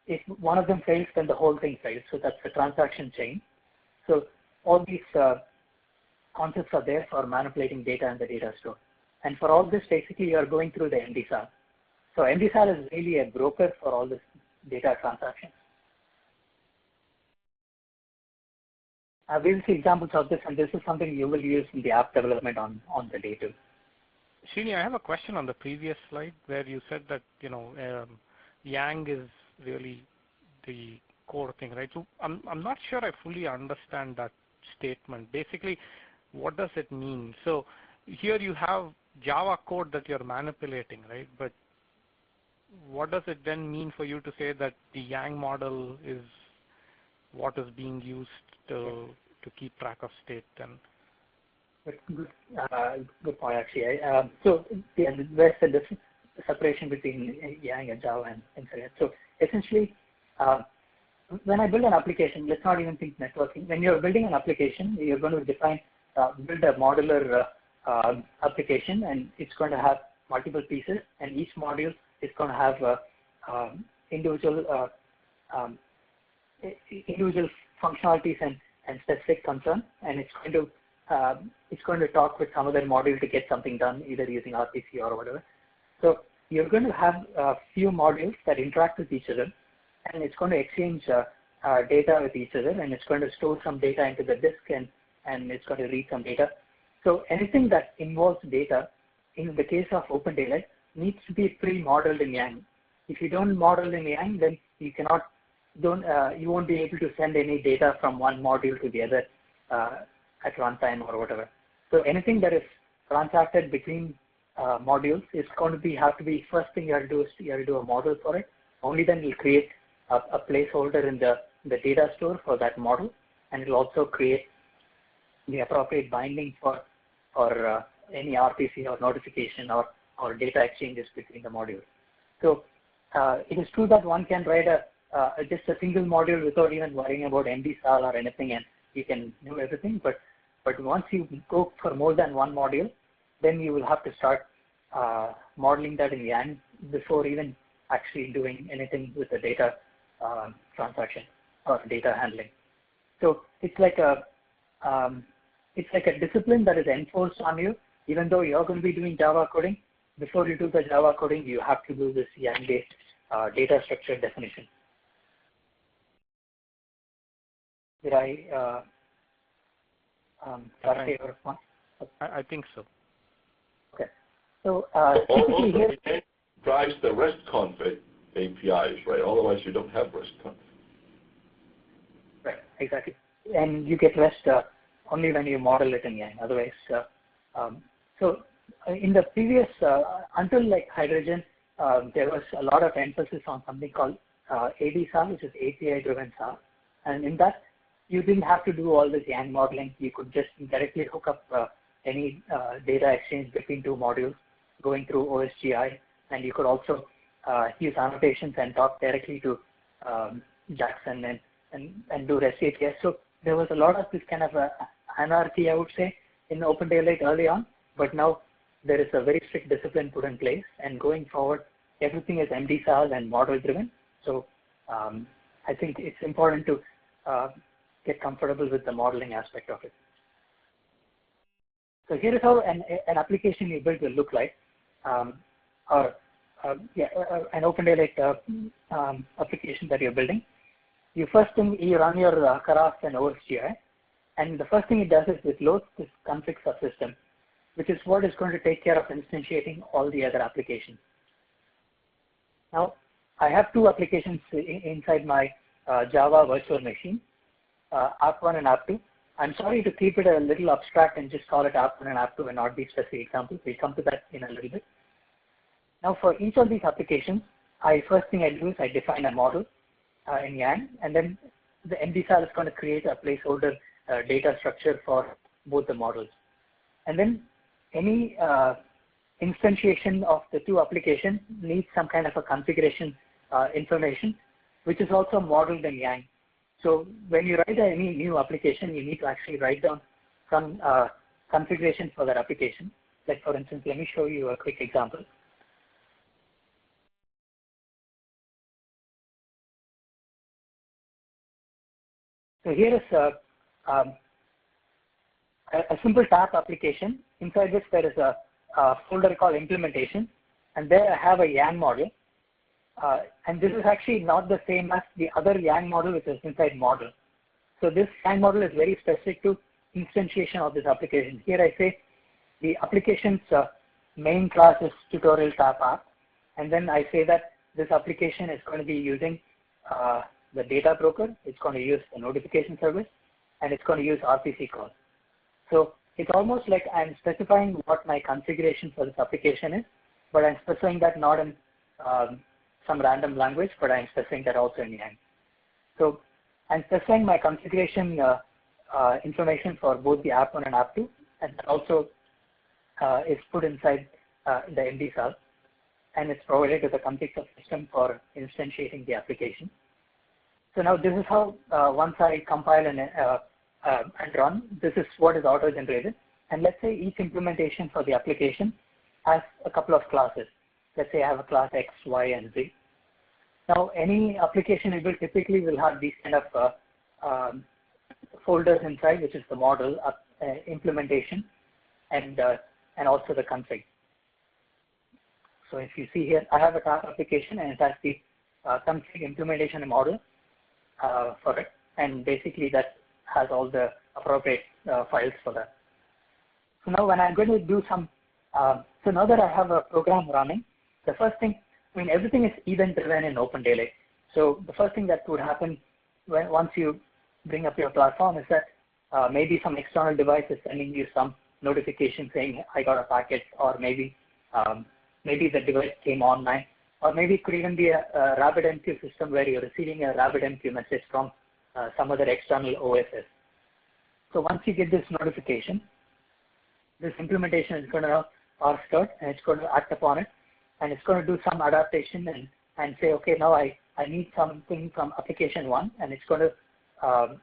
If one of them fails, then the whole thing fails. So that's the transaction chain. So all these concepts are there for manipulating data in the data store. And for all this, basically, you are going through the MD-SAL. So MD-SAL is really a broker for all this data transactions. We'll see examples of this, and this is something you will use in the app development on the day too. Srini, I have a question on the previous slide where you said that Yang is really the core thing, right? So I'm not sure I fully understand that statement. Basically, what does it mean? So here you have Java code that you're manipulating, right? But what does it then mean for you to say that the Yang model is what is being used to keep track of state? And good point, actually. So where's the separation between Yang and Java and so on? So essentially, when I build an application, let's not even think networking. When you're building an application, you're going to build a modular application, and it's going to have multiple pieces, and each module is going to have individual functionalities and specific concern, and it's going to talk with some other module to get something done, either using RPC or whatever. So you're going to have a few modules that interact with each other, and it's going to exchange data with each other, and it's going to store some data into the disk, and it's going to read some data. So anything that involves data, in the case of OpenDaylight, needs to be pre-modeled in Yang. If you don't model in Yang, then you won't be able to send any data from one module to the other at runtime or whatever. So anything that is transacted between modules is going to have to be first thing you have to do is you have to do a model for it. Only then you'll create a placeholder in the data store for that model, and it'll also create the appropriate binding for any RPC or notification or data exchanges between the modules. So it is true that one can write just a single module without even worrying about MD-SAL or anything, and you can do everything. But once you go for more than one module, then you will have to start modeling that in Yang before even actually doing anything with the data transaction or data handling. So it's like a discipline that is enforced on you, even though you're going to be doing Java coding. Before you do the Java coding, you have to do this Yang-based data structure definition. Did I clarify your response? I think so. Okay. So typically here drives the RESTConf APIs, right? Otherwise, you don't have RESTConf. Right. Exactly. And you get REST only when you model it in Yang. Otherwise, so in the previous until like Hydrogen, there was a lot of emphasis on something called AD-SAL, which is API-driven SAL, and in that you didn't have to do all this Yang modeling. You could just directly hook up any data exchange between two modules going through OSGI, and you could also use annotations and talk directly to Jackson and do REST APIs. So there was a lot of this kind of anarchy, I would say, in OpenDaylight early on, but now there is a very strict discipline put in place, and going forward, everything is MD-SAL and model-driven. So I think it's important to get comfortable with the modeling aspect of it. So here is how an application you build will look like, an OpenDaylight application that you're building. You first thing, you run your Karaf and OSGI, and the first thing it does is it loads this config subsystem. which is what is going to take care of instantiating all the other applications. Now, I have two applications inside my Java virtual machine, app1 and app2. I'm sorry to keep it a little abstract and just call it app1 and app2 and not be specific examples. We'll come to that in a little bit. Now, for each of these applications, first thing I do is I define a model in Yang, and then the MD-SAL is going to create a placeholder data structure for both the models. And then any instantiation of the two applications needs some kind of a configuration information, which is also modeled in Yang. So when you write any new application, you need to actually write down some configuration for that application. Like for instance, let me show you a quick example. So here is a simple tab application, inside which there is a folder called implementation, and there I have a Yang model. And this is actually not the same as the other Yang model, which is inside model. So this Yang model is very specific to instantiation of this application. Here I say the application's main class is tutorial tab app, and then I say that this application is going to be using the data broker, it's going to use the notification service, and it's going to use RPC calls. So it's almost like I'm specifying what my configuration for this application is, but I'm specifying that not in some random language, but I'm specifying that also in Yang. So I'm specifying my configuration information for both the app1 and app2, and that also is put inside the MD-SAL, and it's provided to the complete subsystem for instantiating the application. So now this is how once I compile and run, this is what is auto-generated. And let's say each implementation for the application has a couple of classes. Let's say I have a class X, Y, and Z. Now any application you build typically will have these kind of folders inside, which is the model, implementation, and also the config. So if you see here, I have a tab application and it has the config, implementation, and model for it, and basically that has all the appropriate files for that. So now when I'm going to do some, so now that I have a program running, the first thing, I mean everything is event driven in OpenDaylight. So the first thing that would happen once you bring up your platform is that maybe some external device is sending you some notification saying I got a packet, or maybe the device came online, or maybe it could even be a RabbitMQ system where you're receiving a RabbitMQ message from some other external OSS. So once you get this notification, this implementation is going to parse it, and it's going to act upon it, and it's going to do some adaptation and say, okay, now I need something from application 1, and it's going to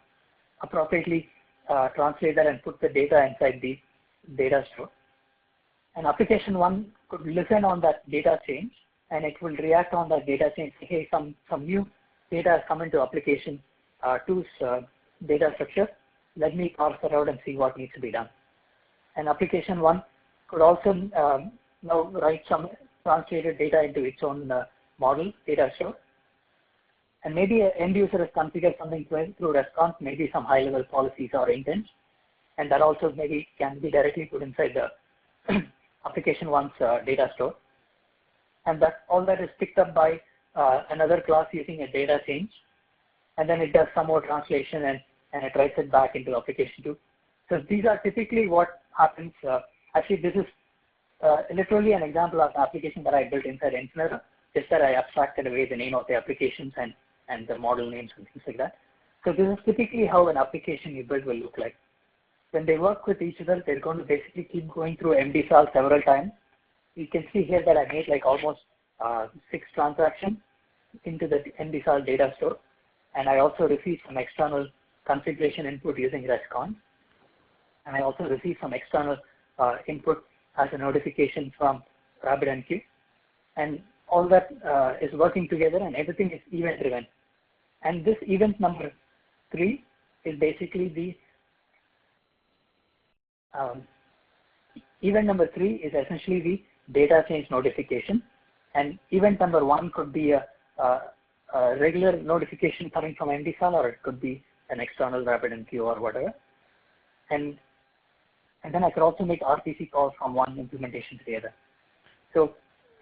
appropriately translate that and put the data inside the data store. And application 1 could listen on that data change, and it will react on that data change. Hey, some new data has come into application 2's data structure. Let me parse that out and see what needs to be done. And application 1 could also now write some translated data into its own model data store. And maybe an end user has configured something through RESTCONF, maybe some high-level policies or intents, and that also maybe can be directly put inside the application 1's data store. And that all that is picked up by another class using a data change, and then it does some more translation and it writes it back into application 2. So these are typically what happens. Actually, this is literally an example of an application that I built inside Infinera, just that I abstracted away the name of the applications and the model names and things like that. So this is typically how an application you build will look like. When they work with each other, they're going to basically keep going through MD-SAL several times. You can see here that I made like almost 6 transactions into the MD-SAL data store, and I also received some external configuration input using RESTCONF, and I also received some external input as a notification from RabbitMQ, and all that is working together, and everything is event driven. And this event number 3 is basically the event number 3 is essentially the data change notification, and event number 1 could be a regular notification coming from MD-SAL, or it could be an external RabbitMQ or whatever. And and then I could also make RPC calls from one implementation to the other. So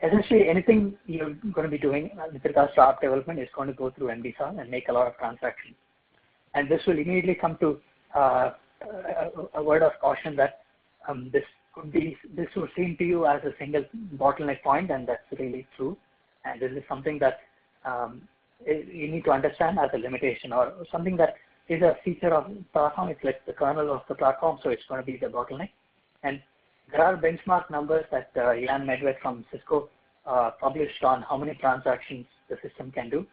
essentially, anything you're going to be doing with regards to app development is going to go through MD-SAL and make a lot of transactions. And this will immediately come to a word of caution that this will seem to you as a single bottleneck point, and that's really true. And this is something that you need to understand as a limitation, or something that is a feature of the platform. It's like the kernel of the platform, so it's going to be the bottleneck. And there are benchmark numbers that Jan Medved from Cisco published on how many transactions the system can do.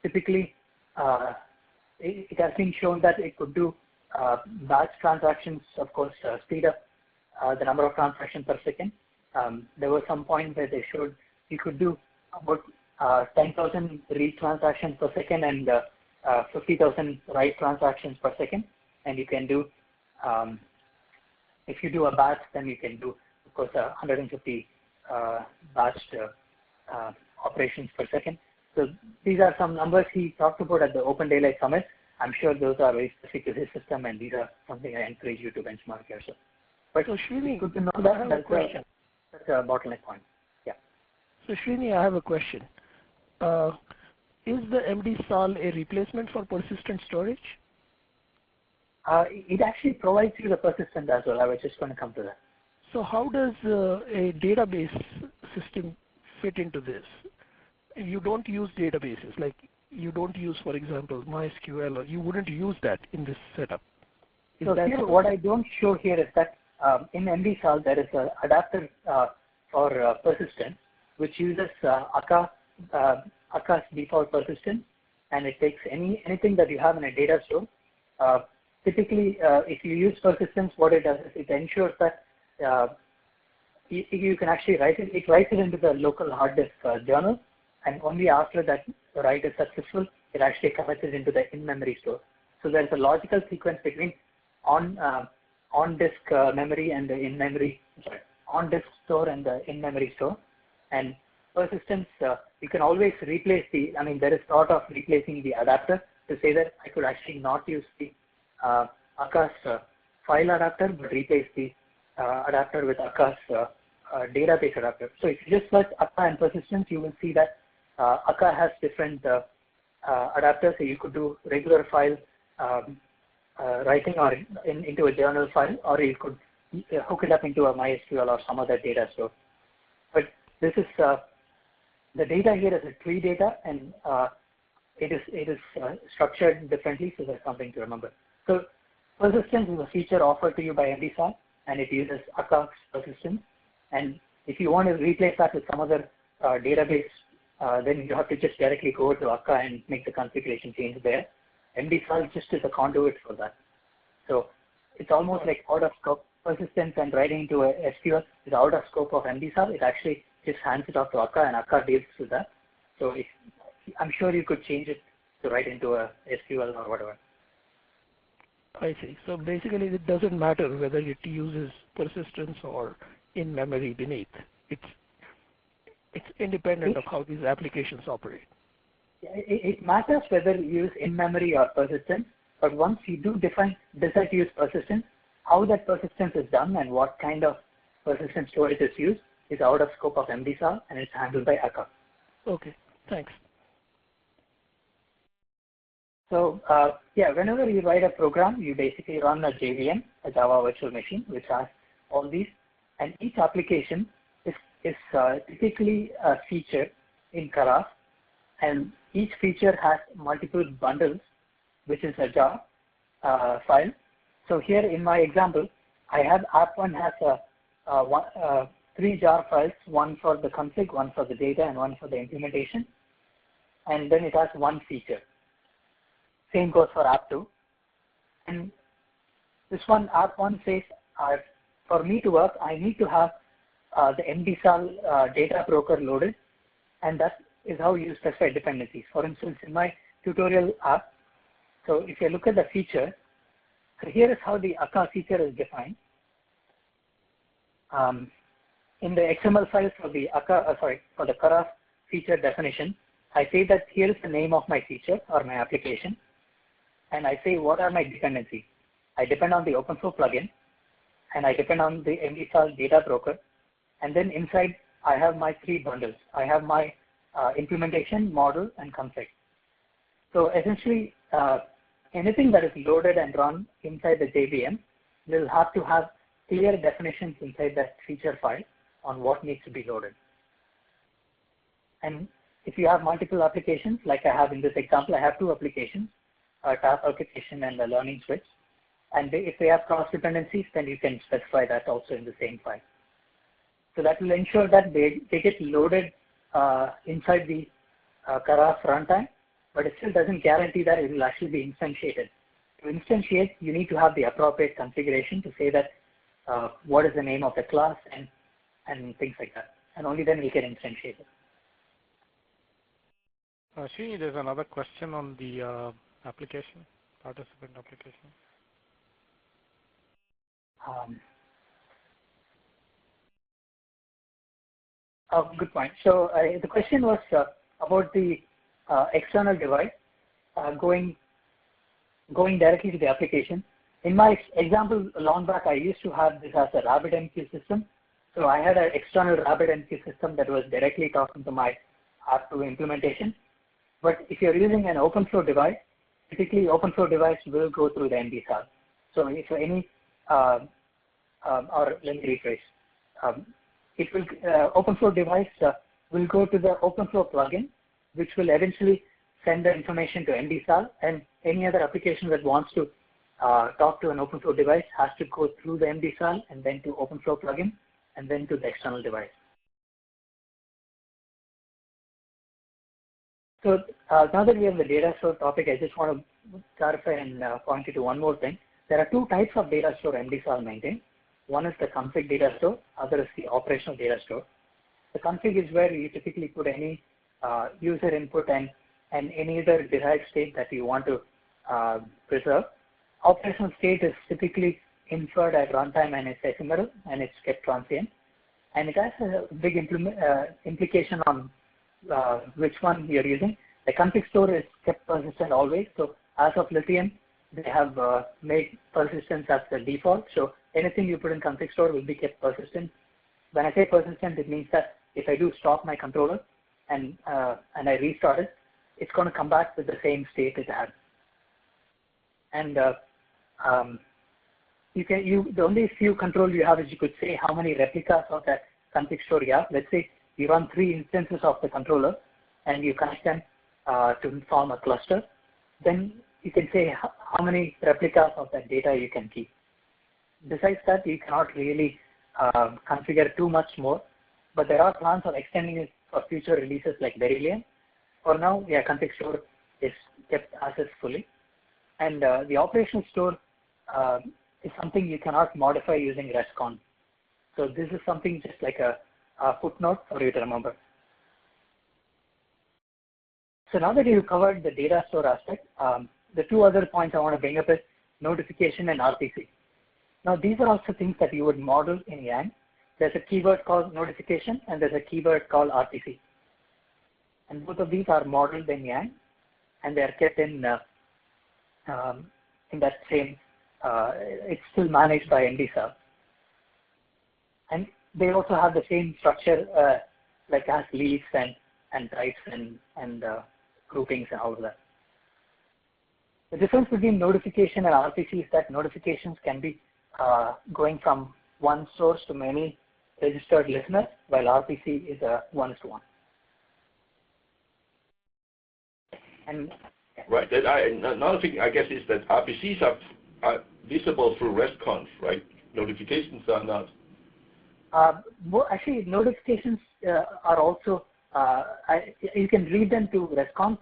Typically, it has been shown that it could do batch transactions, of course, speed up the number of transactions per second. There was some point where they showed you could do about 10,000 read transactions per second and 50,000 write transactions per second. And you can do, if you do a batch, then you can do, of course, 150 batched operations per second. So these are some numbers he talked about at the OpenDaylight Summit. I'm sure those are very specific to his system, and these are something I encourage you to benchmark yourself. But so Srini, good to know that that's a bottleneck point. Yeah. So Srini, I have a question. Is the MD-SAL a replacement for persistent storage? It actually provides you the persistent as well. I was just going to come to that. So how does a database system fit into this? You don't use databases, like you don't use, for example, MySQL, or you wouldn't use that in this setup. So here, what I don't show here is that in MD-SAL there is an adapter for persistence, which uses Akka's default persistence, and it takes anything that you have in a data store. Typically, if you use persistence, what it does is it ensures that you can actually write it. It writes it into the local hard disk journal, and only after that write is successful, it actually commits it into the in-memory store. So there's a logical sequence between on-disk memory and the in-memory, on-disk store and the in-memory store. And persistence, you can always replace there is thought of replacing the adapter to say that I could actually not use the Akka's file adapter, but replace the adapter with Akka's database adapter. So if you just search Akka and persistence, you will see that Akka has different adapters. So you could do regular file writing or into a journal file, or you could hook it up into a MySQL or some other data store. But this is the data here is a tree data, and it is structured differently, so that's something to remember. So persistence is a feature offered to you by MD-SAL, and it uses Akka's persistence. And if you want to replace that with some other database, then you have to just directly go to Akka and make the configuration change there. MD-SAL just is a conduit for that. So it's almost like out of scope. Persistence and writing into a SQL is out of scope of MD-SAL. It actually just hands it off to Akka, and Akka deals with that. So I'm sure you could change it to write into a SQL or whatever. I see. So basically, it doesn't matter whether it uses persistence or in-memory beneath. It's independent of how these applications operate. It matters whether you use in-memory or persistence, but once you do decide to use persistence, how that persistence is done and what kind of persistent storage is used is out of scope of MD-SAL, and it's handled by Akka. Okay, thanks. So whenever you write a program, you basically run a JVM, a Java virtual machine, which has all these, and each application is typically a feature in Keras, and each feature has multiple bundles, which is a jar file. So here in my example, I have app1 has 3 jar files, one for the config, one for the data, and one for the implementation. And then it has one feature. Same goes for app2. And this one, app1 says, for me to work, I need to have the MD-SAL data broker loaded, and that is how you specify dependencies. For instance, in my tutorial app, so if you look at the feature, so here is how the Akka feature is defined. In the XML file for the for the Keras feature definition, I say that here is the name of my feature or my application, and I say what are my dependencies. I depend on the OpenFlow plugin, and I depend on the MD-SAL data broker. And then inside, I have my 3 bundles. I have my implementation, model, and config. So essentially, anything that is loaded and run inside the JVM will have to have clear definitions inside that feature file on what needs to be loaded. And if you have multiple applications, like I have in this example, I have 2 applications, a task application and a learning switch. And if they have cross dependencies, then you can specify that also in the same file. So that will ensure that they get loaded inside the Karaf runtime, but it still doesn't guarantee that it will actually be instantiated. To instantiate, you need to have the appropriate configuration to say that what is the name of the class and things like that. And only then we can instantiate it. Srini, there's another question on the application, participant application. Good point. So the question was about the external device going directly to the application. In my example long back, I used to have this as a RabbitMQ system. So I had an external RabbitMQ system that was directly talking to my R2 implementation. But if you're using an OpenFlow device, typically OpenFlow device will go through the MD-SAL. So if any, or let me rephrase, it will OpenFlow device will go to the OpenFlow plugin, which will eventually send the information to MD-SAL, and any other application that wants to talk to an OpenFlow device has to go through the MD-SAL and then to OpenFlow plugin and then to the external device. So now that we have the data store topic, I just want to clarify and point you to one more thing. There are 2 types of data store MD-SAL maintains. One is the config data store, other is the operational data store. The config is where you typically put any user input and any other derived state that you want to preserve. Operational state is typically inferred at runtime and it's ephemeral and it's kept transient. And it has a big implication on which one you're using. The config store is kept persistent always. So as of Lithium, they have made persistence as the default. So anything you put in config store will be kept persistent. When I say persistent, it means that if I do stop my controller and I restart it, it's going to come back with the same state it had. And the only few control you have is you could say how many replicas of that config store you have. Let's say you run 3 instances of the controller and you connect them to form a cluster. Then you can say how many replicas of that data you can keep. Besides that, you cannot really configure too much more, but there are plans of extending it for future releases like Beryllium. For now, yeah, config store is kept as is fully. And the operational store is something you cannot modify using RESTCONF. So this is something just like a footnote for you to remember. So now that you've covered the data store aspect, the 2 other points I want to bring up is notification and RPC. Now these are also things that you would model in Yang. There's a keyword called notification and there's a keyword called RPC. And both of these are modeled in Yang and they are kept in that same, it's still managed by MD-SAL. And they also have the same structure like as leaves and types and groupings and all of that. The difference between notification and RPC is that notifications can be going from one source to many registered listeners, while RPC is a one-to-one. And right. Another thing, I guess, is that RPCs are visible through RESTCONF, right? Notifications are not. Actually, notifications are also, you can read them to RESTCONF.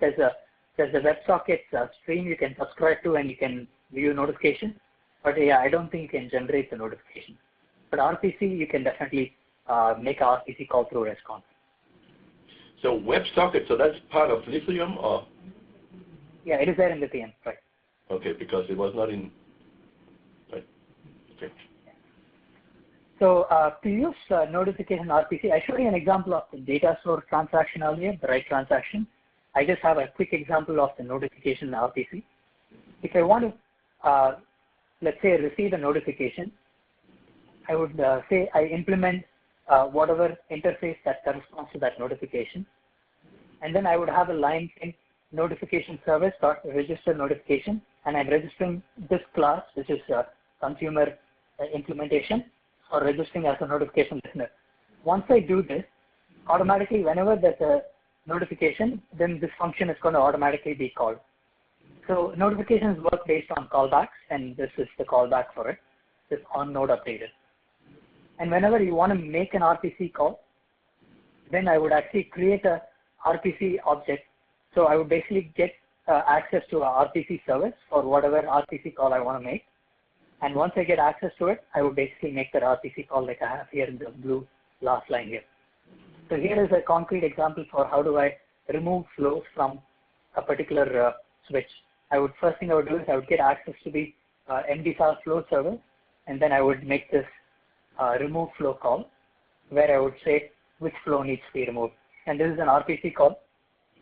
There's a WebSockets stream you can subscribe to and you can view notifications. But yeah, I don't think you can generate the notification. But RPC, you can definitely make an RPC call through RESTCONF. So WebSocket, so that's part of Lithium, or? Yeah, it is there in Lithium, right. Okay, because it was not in, right. Okay. So to use notification RPC, I showed you an example of the data store transaction earlier, the write transaction. I just have a quick example of the notification RPC. If I want to, let's say, receive a notification, I would say I implement whatever interface that corresponds to that notification. And then I would have a line in notification service dot register notification, and I'm registering this class, which is consumer implementation, or registering as a notification listener. Once I do this, automatically whenever there's a notification, then this function is going to automatically be called. So notifications work based on callbacks, and this is the callback for it, this on node updated. And whenever you want to make an RPC call, then I would actually create a RPC object. So I would basically get access to a RPC service for whatever RPC call I want to make. And once I get access to it, I would basically make that RPC call like I have here in the blue last line here. So here is a concrete example for how do I remove flows from a particular switch. First thing I would do is I would get access to the MD-SAL flow server, and then I would make this remove flow call, where I would say which flow needs to be removed. And this is an RPC call.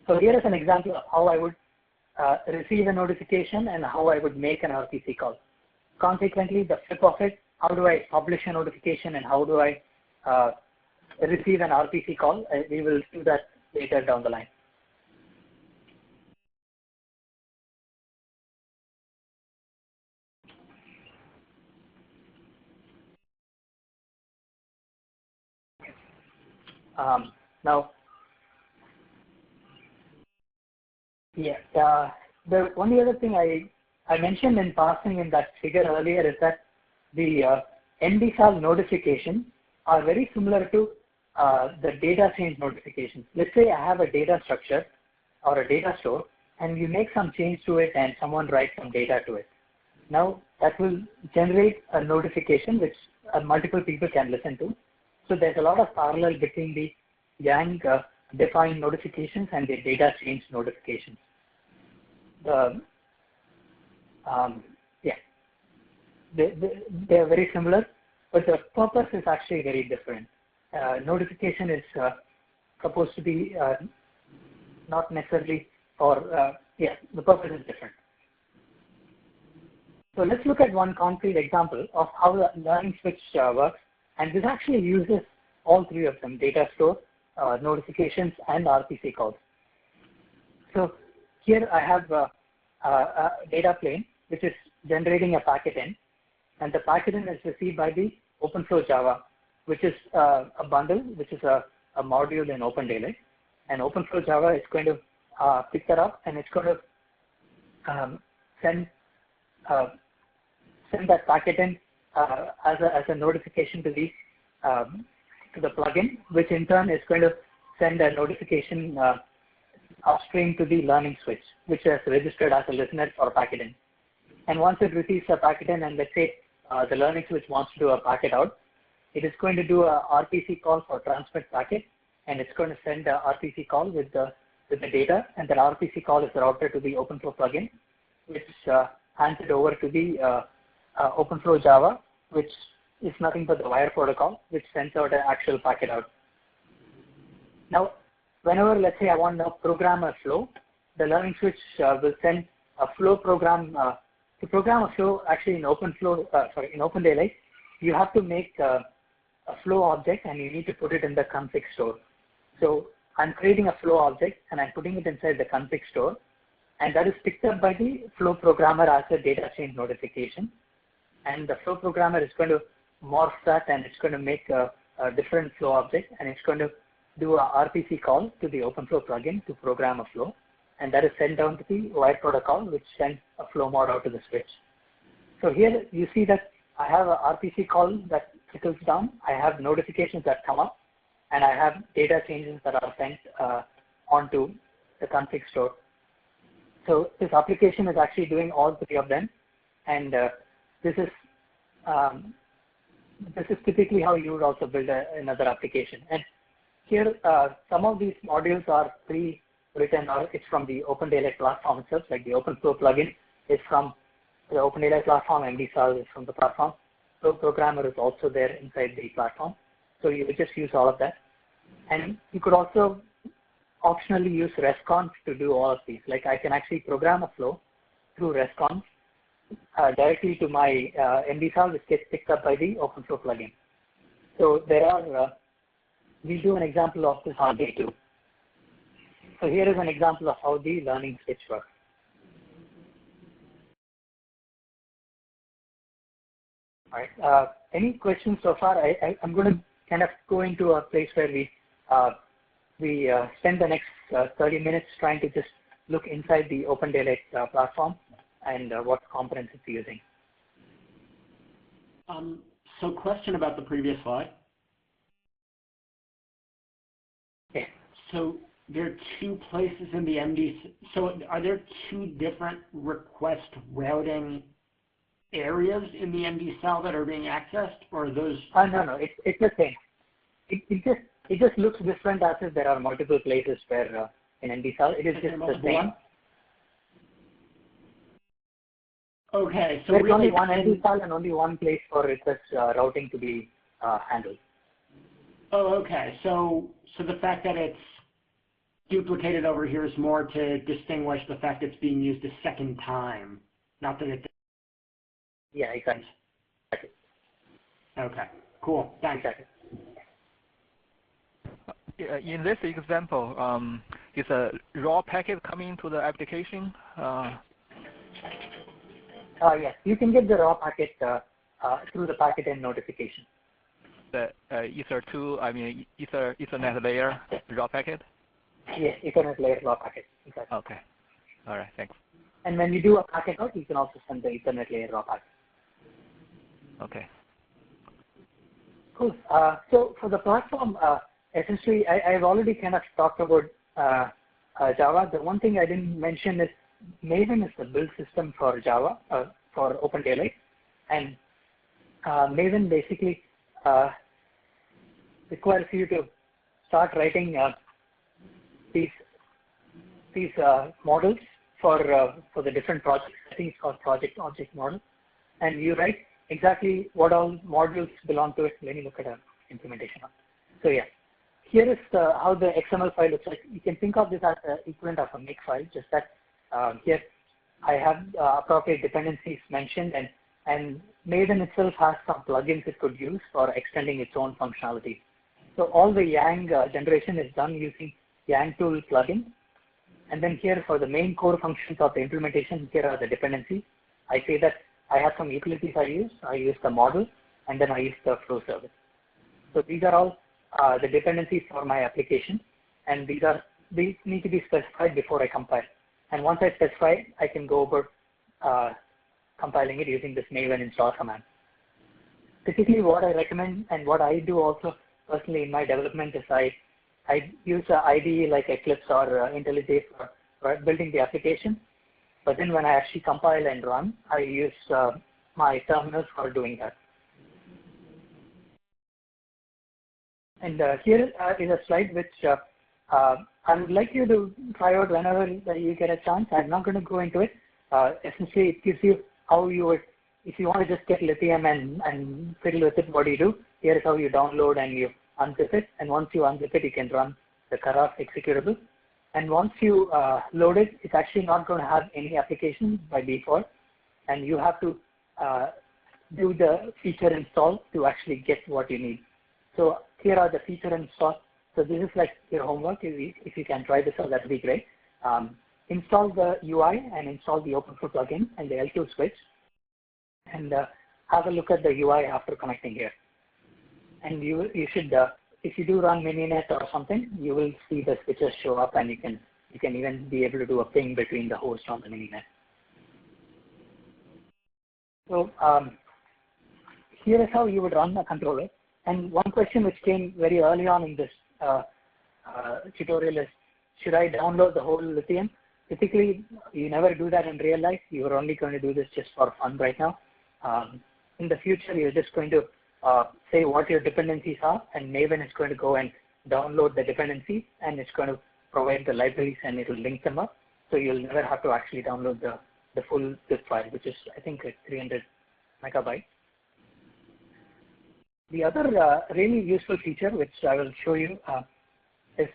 So here is an example of how I would receive a notification and how I would make an RPC call. Consequently, the flip of it, how do I publish a notification and how do I receive an RPC call? We will do that later down the line. Now, the only other thing I mentioned in passing in that figure earlier is that the MD-SAL notifications are very similar to the data change notifications. Let's say I have a data structure or a data store, and you make some change to it and someone writes some data to it. Now that will generate a notification which multiple people can listen to. So there's a lot of parallel between the Yang defined notifications and the data change notifications. They are very similar, but the purpose is actually very different. Notification is supposed to be not necessarily, or the purpose is different. So let's look at one concrete example of how the learning switch works, and this actually uses all three of them: data store, notifications, and RPC calls. So here I have a data plane which is generating a packet in, and the packet in is received by the OpenFlow Java, which is a bundle, which is a module in OpenDaylight. And OpenFlow Java is going to pick that up, and it's going to send that packet in as a notification to the plugin, which in turn is going to send a notification upstream to the learning switch, which is registered as a listener for a packet in. And once it receives a packet in, and let's say the learning switch wants to do a packet out, it is going to do a RPC call for transmit packet, and it's going to send a RPC call with the data, and that RPC call is routed to the OpenFlow plugin, which hands it over to the OpenFlow Java, which is nothing but the wire protocol, which sends out an actual packet out. Now, whenever, let's say, I want to program a flow, the learning switch will send a flow program. To program a flow, actually in OpenDaylight, you have to make a flow object, and you need to put it in the config store. So I'm creating a flow object, and I'm putting it inside the config store, and that is picked up by the flow programmer as a data change notification. And the flow programmer is going to morph that, and it's going to make a different flow object, and it's going to do a RPC call to the OpenFlow plugin to program a flow, and that is sent down to the wire protocol, which sends a flow mod out to the switch. So here you see that I have a RPC call that trickles down, I have notifications that come up, and I have data changes that are sent onto the config store. So this application is actually doing all three of them, and this is typically how you would also build another application. And here, some of these modules are pre-written, or it's from the OpenDaylight platform itself, like the OpenFlow plugin is from the OpenDaylight platform, MD-SAL is from the platform. Flow programmer is also there inside the platform. So you would just use all of that. And you could also optionally use RESTconf to do all of these. Like I can actually program a flow through RESTconf, directly to my MD-SAL, which gets picked up by the OpenFlow plugin. So there are, we'll do an example of this on day 2. So here is an example of how the learning switch works. All right. Any questions so far? I'm going to kind of go into a place where we spend the next 30 minutes trying to just look inside the OpenDaylight platform and what components it's using. So question about the previous slide. Yeah. So there are 2 places in the MD. So are there 2 different request routing areas in the MD-SAL that are being accessed, or are those? No, it's the same. It just looks different as if there are multiple places where in MD-SAL it is just the same. Okay, so there's really only one MD-SAL and only one place for request routing to be handled. Oh, okay. So the fact that it's duplicated over here is more to distinguish the fact it's being used a second time, not that it. Yeah, exactly. Okay, cool. Thanks. Exactly. In this example, is a raw packet coming to the application? Yes, you can get the raw packet through the packet end notification. The Ethernet layer raw packet? Yes, Ethernet layer raw packet. Exactly. Okay. All right. Thanks. And when you do a packet out, you can also send the Ethernet layer raw packet. Okay. Cool. So for the platform, essentially, I've already kind of talked about Java. The one thing I didn't mention is Maven is the build system for Java, for OpenDaylight. And Maven basically requires you to start writing these models for the different projects. I think it's called project object model. And you write exactly what all modules belong to it. Let me look at an implementation. So yeah, here is how the XML file looks like. You can think of this as the equivalent of a make file, just that here I have appropriate dependencies mentioned, and Maven itself has some plugins it could use for extending its own functionality. So all the Yang generation is done using Yang tool plugin. And then here for the main core functions of the implementation, here are the dependencies. I say that I have some utilities I use. I use the model, and then I use the flow service. So these are all the dependencies for my application, and these need to be specified before I compile. And once I specify, I can go about compiling it using this Maven install command. Typically, what I recommend and what I do also personally in my development is I use an IDE like Eclipse or IntelliJ for building the application. But then when I actually compile and run, I use my terminals for doing that. And here is a slide which I would like you to try out whenever you get a chance. I'm not going to go into it. Essentially, it gives you how you would, if you want to just get lithium and fiddle with it, what do you do? Here is how you download and you unzip it. And once you unzip it, you can run the Karaf executable. And once you load it, it's actually not going to have any application by default. And you have to do the feature install to actually get what you need. So here are the feature install. So this is like your homework. If you can try this out, that would be great. Install the UI and install the OpenFlow plugin and the L2 switch. And have a look at the UI after connecting here. And you should, if you do run Mininet or something, you will see the switches show up, and you can even be able to do a ping between the host on the Mininet. So here is how you would run a controller. And one question which came very early on in this tutorial is, should I download the whole Lithium? Typically, you never do that in real life. You are only going to do this just for fun right now. In the future, you're just going to say what your dependencies are, and Maven is going to go and download the dependencies, and it's going to provide the libraries, and it will link them up. So you'll never have to actually download the full zip file, which is, I think, 300 megabytes. The other really useful feature, which I will show you, is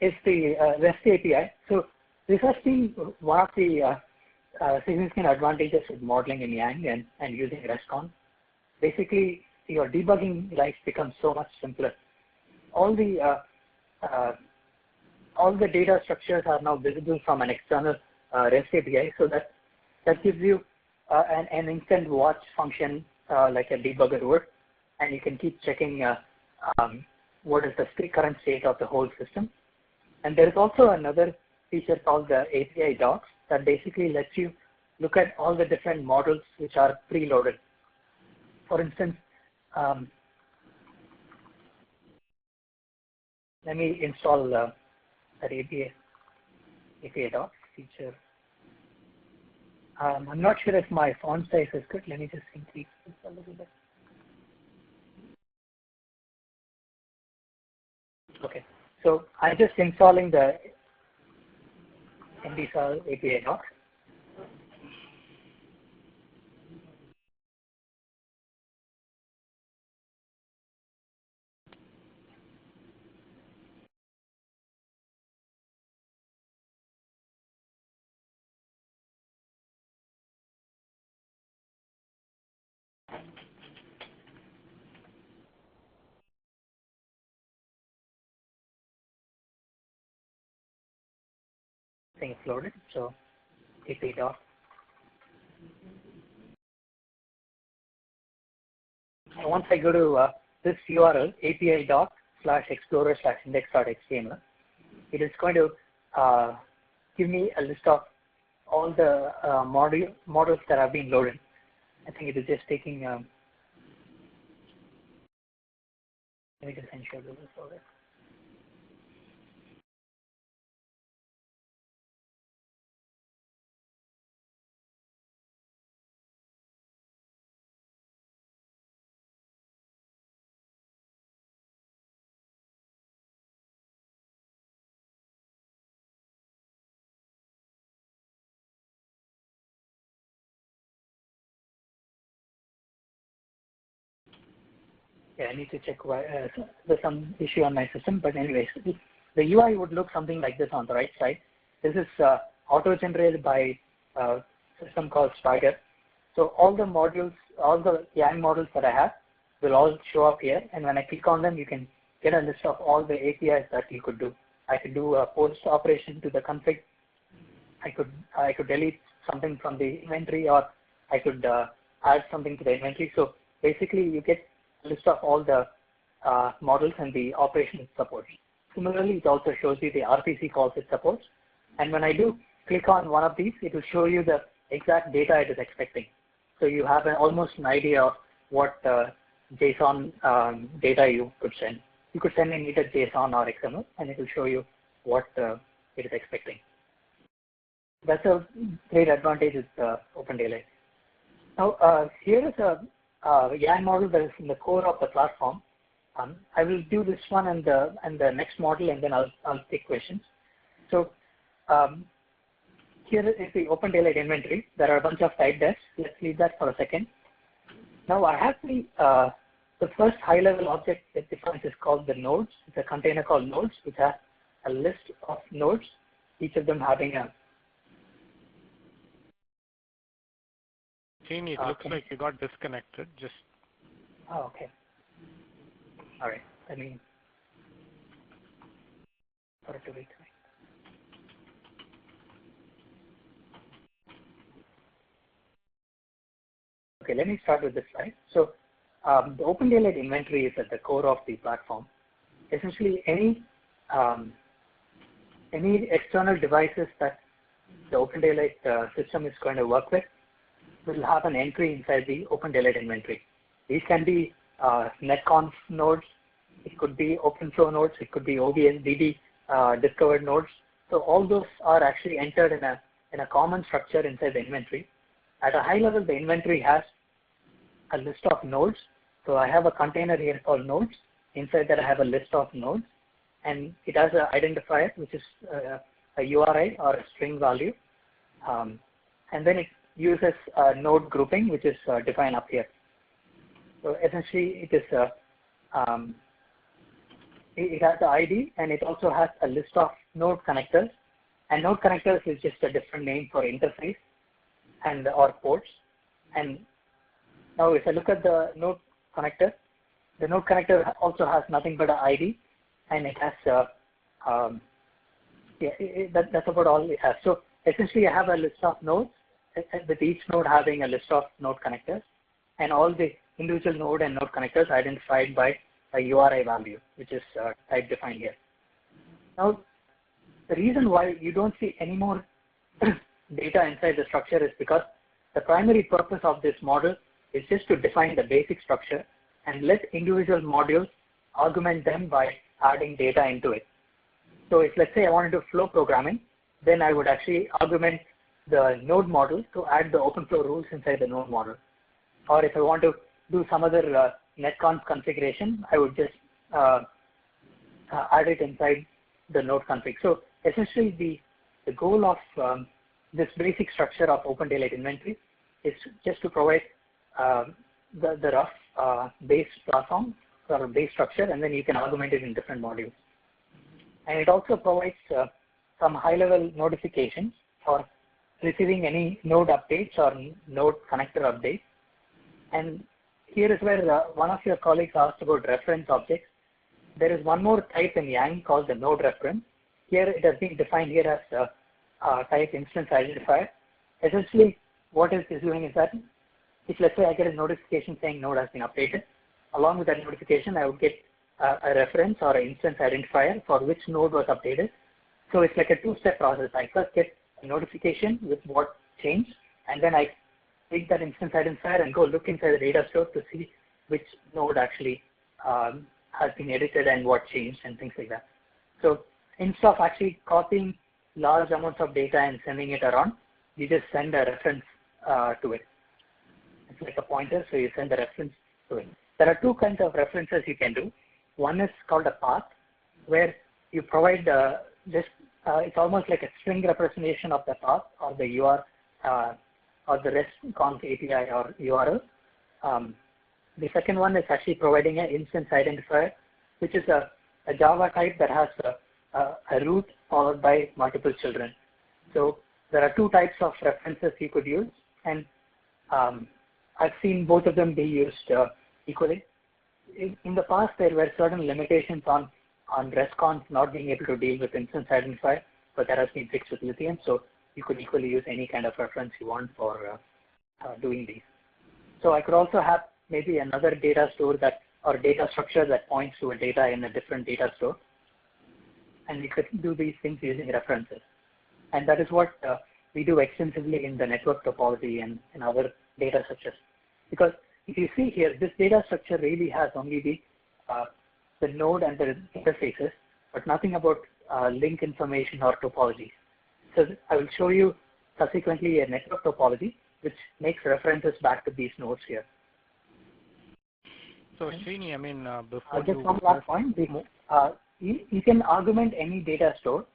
is the REST API. So this has been one of the significant advantages of modeling in Yang and using RESTConf. Basically, your debugging life becomes so much simpler. All the data structures are now visible from an external REST API, so that gives you an instant watch function like a debugger would, and you can keep checking what is the current state of the whole system. And there is also another feature called the API docs that basically lets you look at all the different models which are preloaded. For instance, let me install that API docs feature. I'm not sure if my font size is good. Let me just increase this a little bit. Okay, so I'm just installing the MD-SAL API docs. I think it's loaded, so API doc. And once I go to this URL, API doc/explorer/index.html, it is going to give me a list of all the models that have been loaded. I think it is just taking, let me just ensure this is loaded. Yeah, I need to check why there's some issue on my system, but anyways, the UI would look something like this on the right side. This is auto-generated by a system called Swagger. So all the modules, all the Yang models that I have will all show up here, and when I click on them, you can get a list of all the APIs that you could do. I could do a post operation to the config. I could delete something from the inventory, or I could add something to the inventory. So basically, you get list of all the models and the operation it supports. Similarly, it also shows you the RPC calls it supports. And when I do click on one of these, it will show you the exact data it is expecting. So you have almost an idea of what JSON data you could send. You could send in either JSON or XML, and it will show you what it is expecting. That's a great advantage with OpenDaylight. Now, here is a Yang model that is in the core of the platform. I will do this one and the next model, and then I'll take questions. So here is the OpenDaylight inventory. There are a bunch of type defs. Let's leave that for a second. Now I have the first high-level object that defines is called the nodes. It's a container called nodes, which has a list of nodes, each of them having a. Jeannie, it looks like you got disconnected. Just. Oh, okay. All right. Let me. For it to reconnect. Okay, let me start with this slide. So the OpenDaylight inventory is at the core of the platform. Essentially, any external devices that the OpenDaylight system is going to work with will have an entry inside the OpenDaylight inventory. These can be NETCONF nodes, it could be OpenFlow nodes, it could be OBS DB discovered nodes. So all those are actually entered in a common structure inside the inventory. At a high level, the inventory has a list of nodes. So I have a container here called nodes. Inside that I have a list of nodes, and it has an identifier, which is a URI or a string value. And then it uses node grouping, which is defined up here. So essentially, it is it has the ID, and it also has a list of node connectors. And node connectors is just a different name for interface and or ports. And now if I look at the node connector also has nothing but an ID, and it has that's about all it has. So essentially, I have a list of nodes, with each node having a list of node connectors, and all the individual node and node connectors identified by a URI value, which is type defined here. Now, the reason why you don't see any more data inside the structure is because the primary purpose of this model is just to define the basic structure and let individual modules augment them by adding data into it. So if, let's say, I wanted to flow programming, then I would actually augment the node model to add the OpenFlow rules inside the node model. Or if I want to do some other NetConf configuration, I would just add it inside the node config. So essentially, the goal of this basic structure of OpenDaylight inventory is just to provide the rough base platform or base structure, and then you can augment it in different modules. And it also provides some high-level notifications for receiving any node updates or node connector updates. And here is where one of your colleagues asked about reference objects. There is one more type in Yang called the node reference. Here it has been defined here as type instance identifier. Essentially, what is this doing is that if, let's say, I get a notification saying node has been updated, along with that notification, I would get a reference or an instance identifier for which node was updated. So it's like a two-step process. I first get a notification with what changed, and then I take that instance identifier and go look inside the data store to see which node actually has been edited and what changed and things like that. So instead of actually copying large amounts of data and sending it around, you just send a reference to it. It's like a pointer, so you send a reference to it. There are two kinds of references you can do. One is called a path, where you provide it's almost like a string representation of the path or the URL or the REST-conf API or URL. The second one is actually providing an instance identifier, which is a Java type that has a root followed by multiple children. So there are two types of references you could use, and I've seen both of them be used equally. In the past, there were certain limitations on REST-conf not being able to deal with instance identifier, but that has been fixed with Lithium, so you could equally use any kind of reference you want for doing these. So I could also have maybe another data store or data structure that points to a data in a different data store, and we could do these things using references. And that is what we do extensively in the network topology and in other data structures. Because if you see here, this data structure really has only the node and the interfaces, but nothing about link information or topology. So I will show you subsequently a network topology which makes references back to these nodes here. So Srini, I mean, before just one last point, you can augment any data store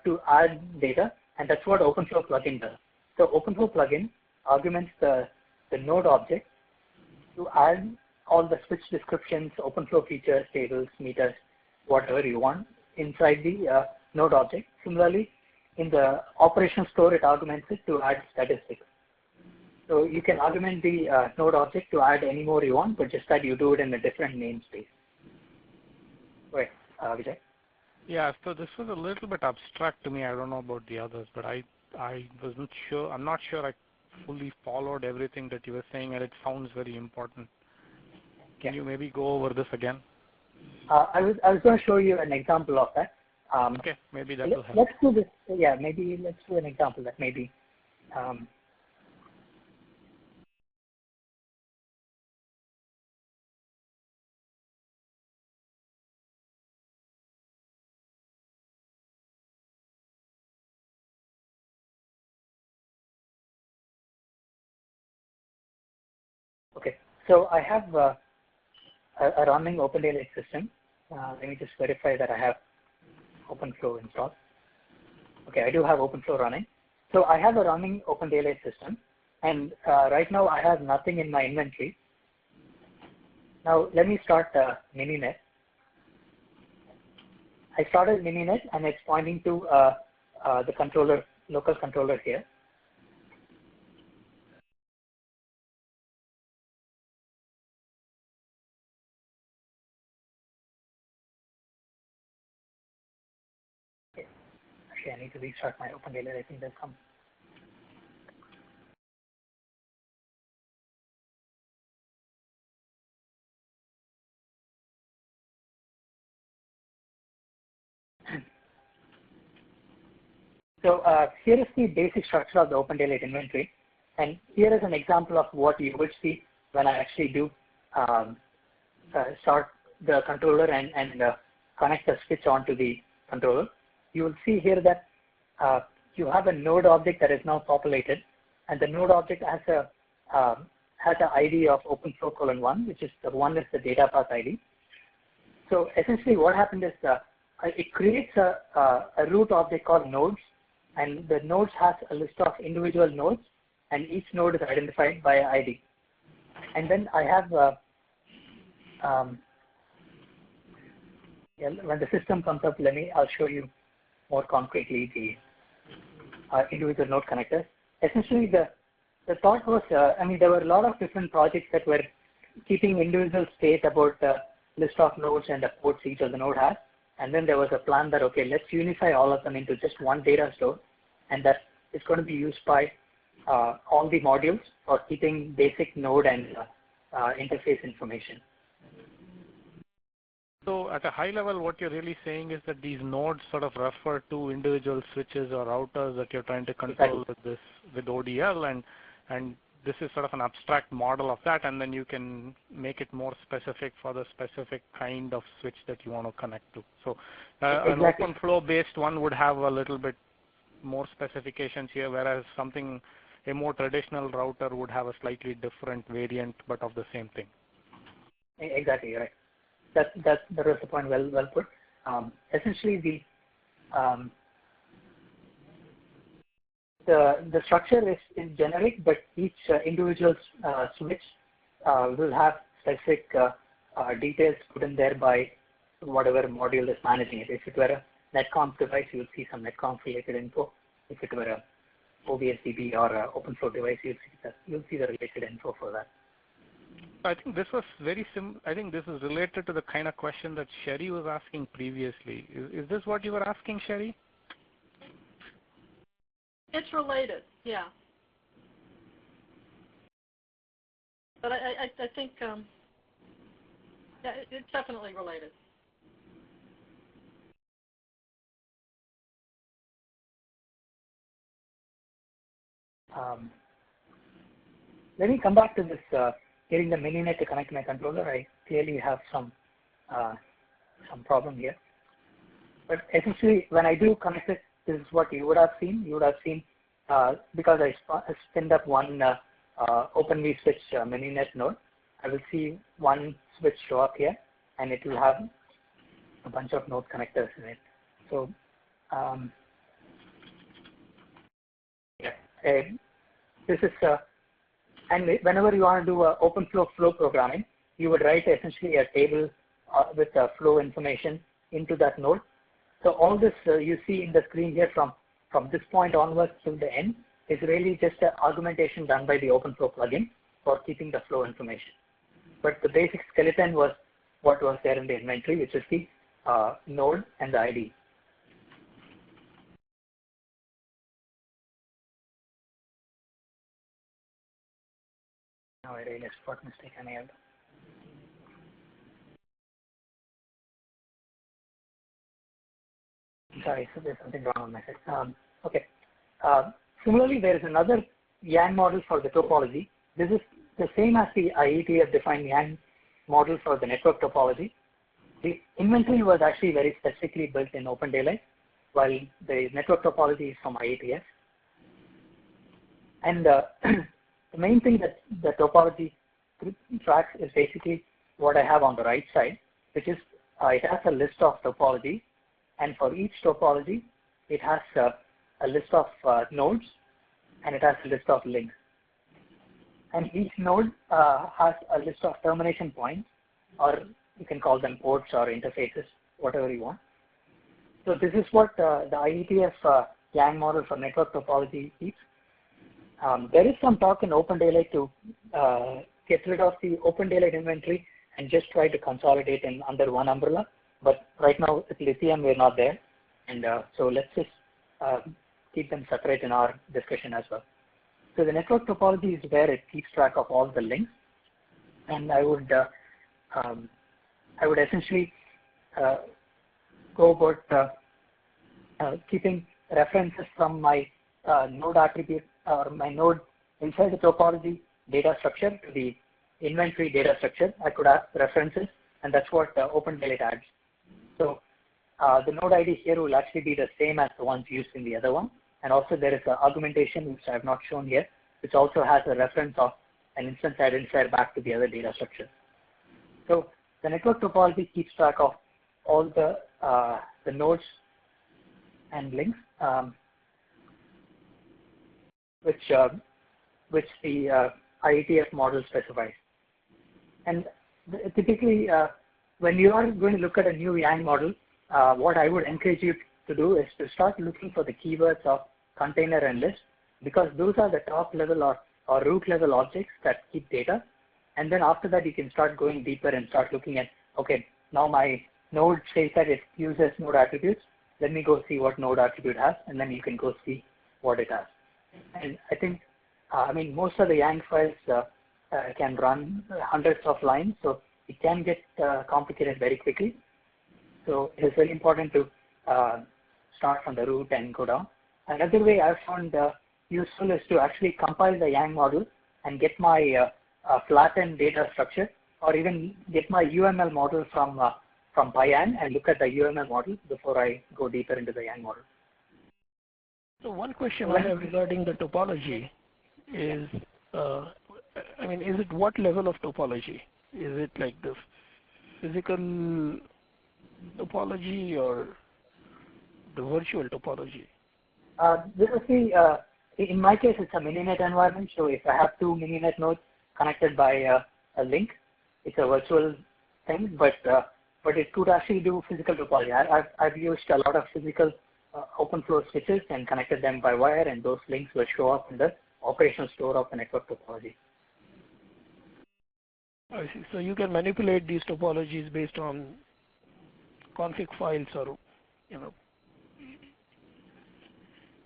to add data, and that's what OpenFlow plugin does. So OpenFlow plugin augments the node object to add all the switch descriptions, OpenFlow features, tables, meters, whatever you want inside the node object. Similarly, in the operational store, it augments it to add statistics. So you can augment the node object to add any more you want, but just that you do it in a different namespace. Right, Vijay? Yeah, so this was a little bit abstract to me. I don't know about the others, but I wasn't sure. I'm not sure I fully followed everything that you were saying, and it sounds very important. Can you maybe go over this again? I was going to show you an example of that. Okay, maybe that will help. Let's do this. Yeah, maybe let's do an example that maybe. Okay, so I have a running OpenDaylight system. Let me just verify that I have OpenFlow installed. Okay, I do have OpenFlow running. So I have a running OpenDaylight system, and right now I have nothing in my inventory. Now let me start Mininet, I started Mininet, and it's pointing to the controller, local controller here. Okay. Actually, I need to restart my OpenDaylight. I think there's some. So here is the basic structure of the OpenDaylight inventory, and here is an example of what you would see when I actually do start the controller and connect the switch onto the controller. You will see here that you have a node object that is now populated, and the node object has an ID of OpenFlow:1, which is the one is the data path ID. So essentially, what happened is it creates a root object called nodes, and the nodes has a list of individual nodes, and each node is identified by ID. And then I have when the system comes up, I'll show you more concretely the individual node connectors. Essentially, the thought was, I mean, there were a lot of different projects that were keeping individual state about the list of nodes and the ports each of the node has. And then there was a plan that, okay, let's unify all of them into just one data store, and that is going to be used by all the modules for keeping basic node and interface information. So at a high level, what you're really saying is that these nodes sort of refer to individual switches or routers that you're trying to control with ODL, and this is sort of an abstract model of that, and then you can make it more specific for the specific kind of switch that you want to connect to. So an OpenFlow-based one would have a little bit more specifications here, whereas a more traditional router would have a slightly different variant, but of the same thing. Exactly, right. That was the point. Well put. Essentially, the structure is generic, but each individual switch will have specific details put in there by whatever module is managing it. If it were a NETCONF device, you will see some NETCONF related info. If it were a OBSDB or a OpenFlow device, you'll see the related info for that. I think this was I think this is related to the kind of question that Sherry was asking previously. Is this what you were asking, Sherry? It's related, yeah. But I think, yeah, it's definitely related. Let me come back to this getting the Mininet to connect my controller. I clearly have some problem here. But essentially, when I do connect it, this is what you would have seen. You would have seen, because I spinned up one OpenVSwitch Mininet node, I will see one switch show up here, and it will have a bunch of node connectors in it. So, this is, and whenever you want to do OpenFlow flow programming, you would write essentially a table with flow information into that node. So all this you see in the screen here from this point onwards to the end is really just an augmentation done by the OpenFlow plugin for keeping the flow information. But the basic skeleton was what was there in the inventory, which is the node and the ID. Now I realized what mistake I made. Sorry, so there's something wrong on my side. Okay. Similarly, there is another YAN model for the topology. This is the same as the IETF defined YAN model for the network topology. The inventory was actually very specifically built in OpenDaylight, while the network topology is from IETF. And the main thing that the topology tracks is basically what I have on the right side, which is it has a list of topologies, and for each topology, it has a list of nodes, and it has a list of links. And each node has a list of termination points, or you can call them ports or interfaces, whatever you want. So this is what the IETF Yang model for network topology keeps. There is some talk in OpenDaylight to get rid of the OpenDaylight inventory and just try to consolidate in under one umbrella. But right now with Lithium, we're not there. And so let's just keep them separate in our discussion as well. So the network topology is where it keeps track of all the links. And I would essentially go about keeping references from my node attribute or my node inside the topology data structure to the inventory data structure. I could have references, and that's what OpenDaylight adds. So the node ID here will actually be the same as the ones used in the other one. And also there is an augmentation, which I have not shown here, which also has a reference of an instance identifier back to the other data structure. So the network topology keeps track of all the nodes and links, which the IETF model specifies. And typically, when you are going to look at a new Yang model, what I would encourage you to do is to start looking for the keywords of container and list, because those are the top level or root level objects that keep data. And then after that, you can start going deeper and start looking at, okay, now my node says that it uses node attributes. Let me go see what node attribute has, and then you can go see what it has. And I think, I mean, most of the Yang files can run hundreds of lines, so it can get complicated very quickly. So it is very important to start from the root and go down. Another way I've found useful is to actually compile the Yang model and get my flattened data structure, or even get my UML model from PyYang and look at the UML model before I go deeper into the Yang model. So one question I have regarding the topology is, I mean, is it what level of topology? Is it like the physical topology or the virtual topology? This is the, in my case, it's a mininet environment. So if I have two mininet nodes connected by a link, it's a virtual thing, but it could actually do physical topology. I've used a lot of physical OpenFlow switches and connected them by wire, and those links will show up in the operational store of the network topology. I see. So you can manipulate these topologies based on config files, or, you know,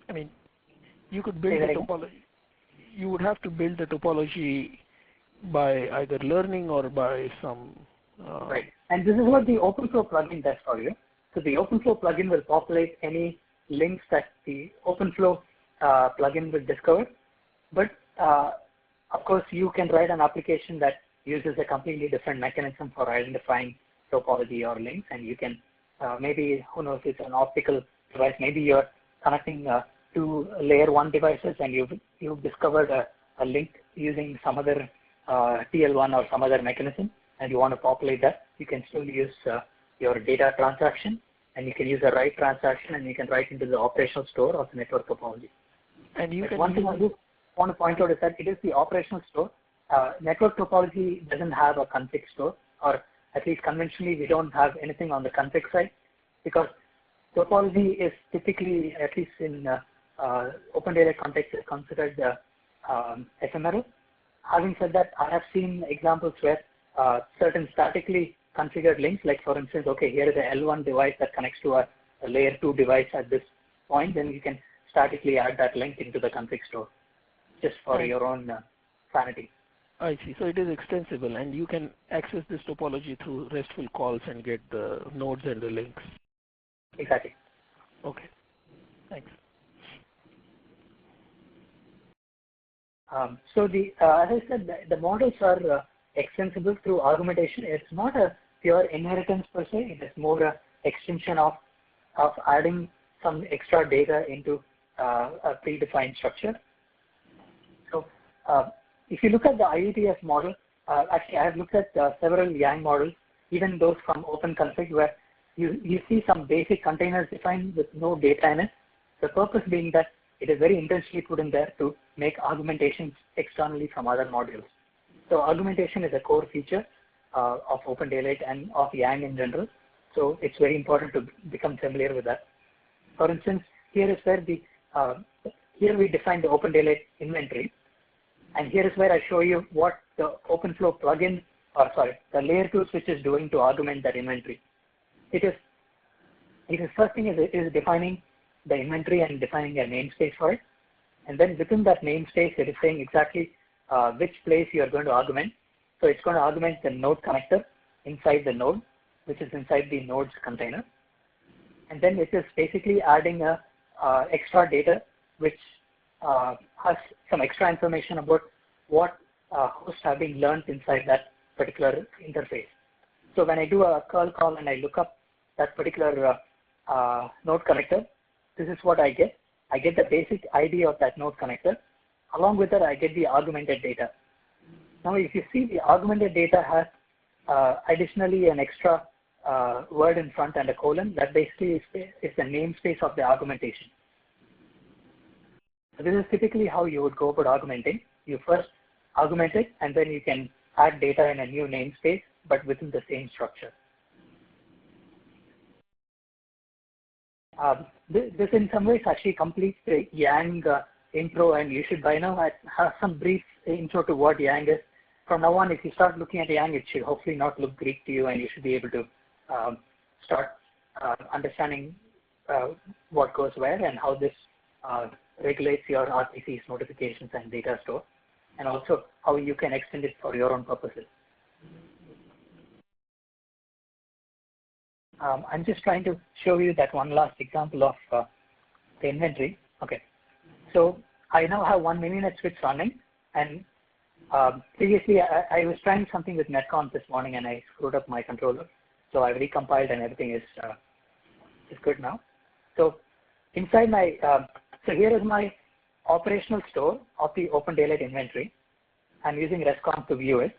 I mean, you could build the topology. You would have to build the topology by either learning or by some. Right. And this is what the OpenFlow plugin does for you. So the OpenFlow plugin will populate any links that the OpenFlow plugin will discover. But of course, you can write an application that uses a completely different mechanism for identifying topology or links, and you can maybe, who knows, it's an optical device. Maybe you're connecting two layer 1 devices, and you've discovered a link using some other TL1 or some other mechanism, and you want to populate that. You can still use your data transaction, and you can use a write transaction, and you can write into the operational store of the network topology. And you can one thing I do want to point out is that it is the operational store. Network topology doesn't have a config store, or at least conventionally we don't have anything on the config side, because topology is typically, at least in OpenDaylight context, is considered ephemeral. Having said that, I have seen examples where certain statically configured links, like for instance, okay, here is a L1 device that connects to a layer 2 device at this point, then you can statically add that link into the config store, just for your own sanity. I see. So it is extensible, and you can access this topology through RESTful calls and get the nodes and the links. Exactly. Okay. Thanks. So the as I said, the models are extensible through augmentation. It's not a pure inheritance per se. It is more a extension of adding some extra data into a predefined structure. So if you look at the IETF model, actually I have looked at several Yang models, even those from OpenConfig, where you see some basic containers defined with no data in it. The purpose being that it is very intentionally put in there to make augmentations externally from other modules. So augmentation is a core feature of OpenDaylight and of Yang in general. So it's very important to become familiar with that. For instance, here is where here we define the OpenDaylight inventory, and here is where I show you what the OpenFlow plugin, the layer 2 switch is doing to augment that inventory. It is first thing is defining the inventory and defining a namespace for it, and then within that namespace, it is saying exactly which place you are going to augment. So it's going to augment the node connector inside the node, which is inside the nodes container. And then it is basically adding a extra data which has some extra information about what hosts have been learned inside that particular interface. So when I do a curl call and I look up that particular node connector, this is what I get. I get the basic ID of that node connector. Along with that, I get the augmented data. Now, if you see, the augmented data has additionally an extra word in front and a colon. That basically is the namespace of the augmentation. So this is typically how you would go about augmenting. You first augment it, and then you can add data in a new namespace, but within the same structure. This in some ways actually completes the Yang intro, and you should by now have some brief intro to what Yang is. From now on, if you start looking at Yang, it should hopefully not look Greek to you, and you should be able to start understanding what goes where and how this regulates your RPCs, notifications, and data store, and also how you can extend it for your own purposes. I'm just trying to show you that one last example of the inventory. Okay, so I now have one mininet switch running, and previously I was trying something with NETCONF this morning and I screwed up my controller. So I've recompiled and everything is good now. So inside my, so here is my operational store of the OpenDaylight inventory. I'm using RESTconf to view it.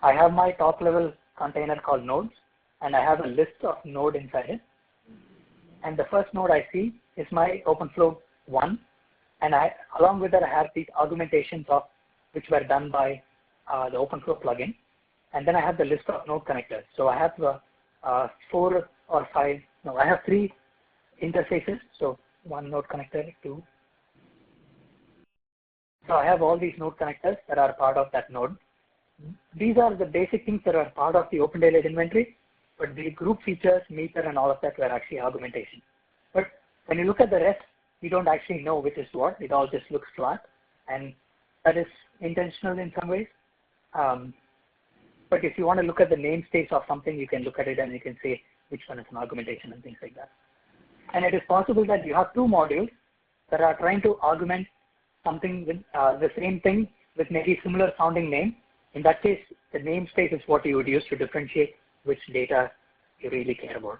I have my top level container called nodes, and I have a list of node inside it. And the first node I see is my OpenFlow 1, and along with that I have these augmentations of which were done by the OpenFlow plugin. And then I have the list of node connectors. So I have 4 or 5, no, I have 3 interfaces. So 1 node connector, 2. So I have all these node connectors that are part of that node. These are the basic things that are part of the OpenDaylight inventory, but the group features, meter, and all of that were actually augmentation. But when you look at the rest, you don't actually know which is what. It all just looks flat, and that is intentional in some ways. But if you want to look at the namespace of something, you can look at it and you can say which one is an augmentation and things like that. And it is possible that you have 2 modules that are trying to augment something with the same thing with maybe similar sounding name. In that case, the namespace is what you would use to differentiate which data you really care about.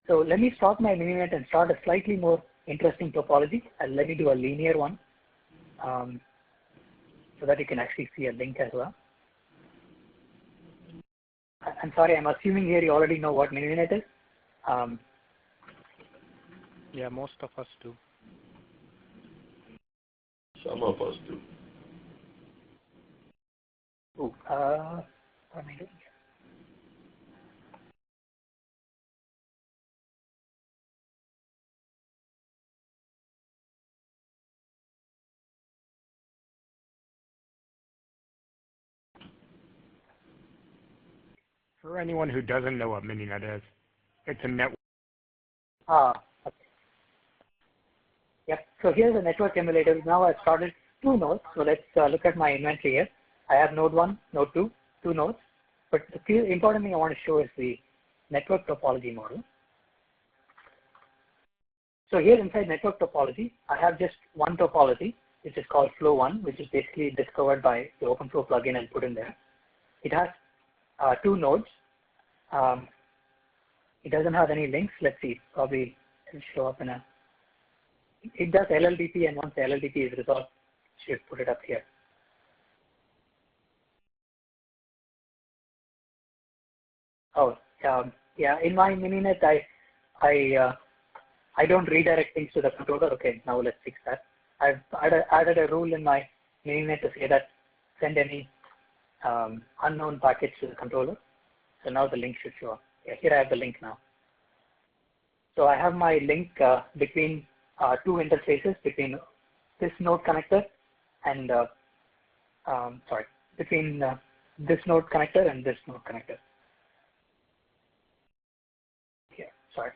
So let me stop my mininet and start a slightly more interesting topology, and let me do a linear one so that you can actually see a link as well. I'm sorry, I'm assuming here you already know what mininet is. Yeah, most of us do. Some of us do. What am I doing here? For anyone who doesn't know what mininet is, it's a network. Okay. Yep. So here's a network emulator. Now I've started 2 nodes. So let's look at my inventory here. I have node 1, node 2, 2 nodes. But the important thing I want to show is the network topology model. So here inside network topology, I have just one topology, which is called Flow 1, which is basically discovered by the OpenFlow plugin and put in there. It has 2 nodes. It doesn't have any links. Let's see, probably it'll show up in a, it does LLDP, and once the LLDP is resolved, it should put it up here. Oh, yeah, in my mininet, I don't redirect things to the controller. Okay, now let's fix that. I've added a rule in my mininet to say that send any unknown packets to the controller. So now the link should show up. Yeah, here I have the link now. So I have my link between two interfaces, between this node connector and between this node connector and this node connector. Here, sorry.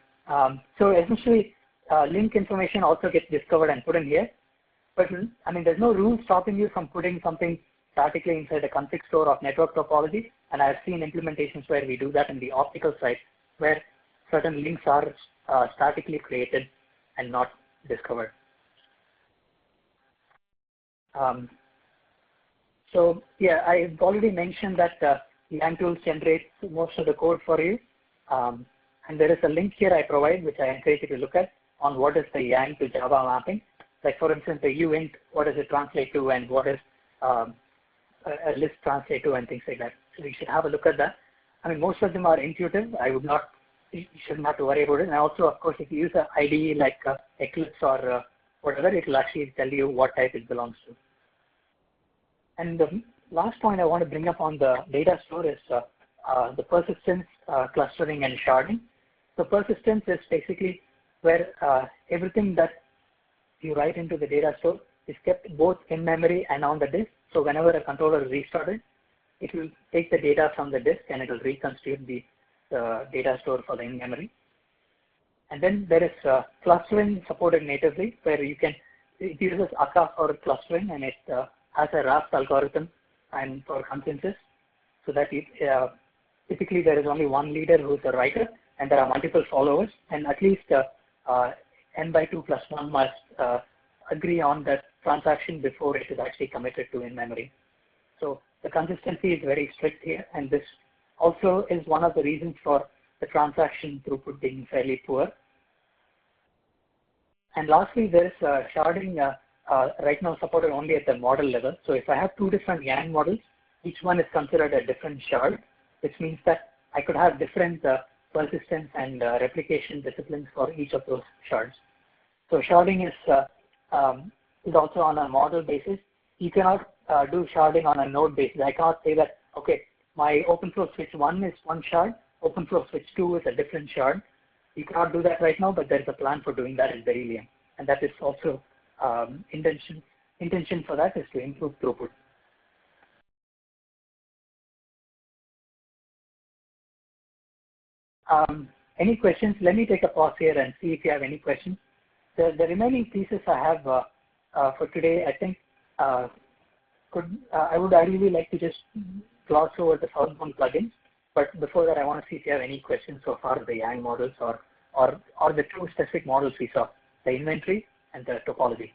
So essentially, link information also gets discovered and put in here. But I mean, there's no rule stopping you from putting something statically inside the config store of network topology. And I've seen implementations where we do that in the optical side, where certain links are statically created and not discovered. So yeah, I've already mentioned that Yang tools generate most of the code for you. And there is a link here I provide, which I encourage you to look at, on what is the Yang to Java mapping. Like for instance, the uint, what does it translate to, and what is a list translate to, and things like that. So you should have a look at that. I mean, most of them are intuitive. You shouldn't have to worry about it. And also, of course, if you use an IDE like Eclipse or whatever, it will actually tell you what type it belongs to. And the last point I want to bring up on the data store is the persistence, clustering, and sharding. So persistence is basically where everything that you write into the data store is kept both in memory and on the disk. So whenever a controller is restarted, it will take the data from the disk and it will reconstitute the data store for the in-memory. And then there is clustering supported natively, where you can, it uses akka for clustering, and it has a RASP algorithm and for consensus, so that typically there is only one leader who is a writer, and there are multiple followers, and at least n by 2 plus 1 must agree on that transaction before it is actually committed to in-memory. So the consistency is very strict here, and this also is one of the reasons for the transaction throughput being fairly poor. And lastly, there is sharding right now supported only at the model level. So if I have two different Yang models, each one is considered a different shard, which means that I could have different persistence and replication disciplines for each of those shards. So sharding is also on a model basis. You cannot do sharding on a node basis. I cannot say that, okay, my OpenFlow switch 1 is one shard, OpenFlow switch 2 is a different shard. You cannot do that right now, but there's a plan for doing that in Beryllium. And that is also intention for that is to improve throughput. Any questions? Let me take a pause here and see if you have any questions. The remaining pieces I have for today, I think I would ideally like to just gloss over the Southbound plugins. But before that, I want to see if you have any questions so far of the Yang models or the two specific models we saw, the inventory and the topology.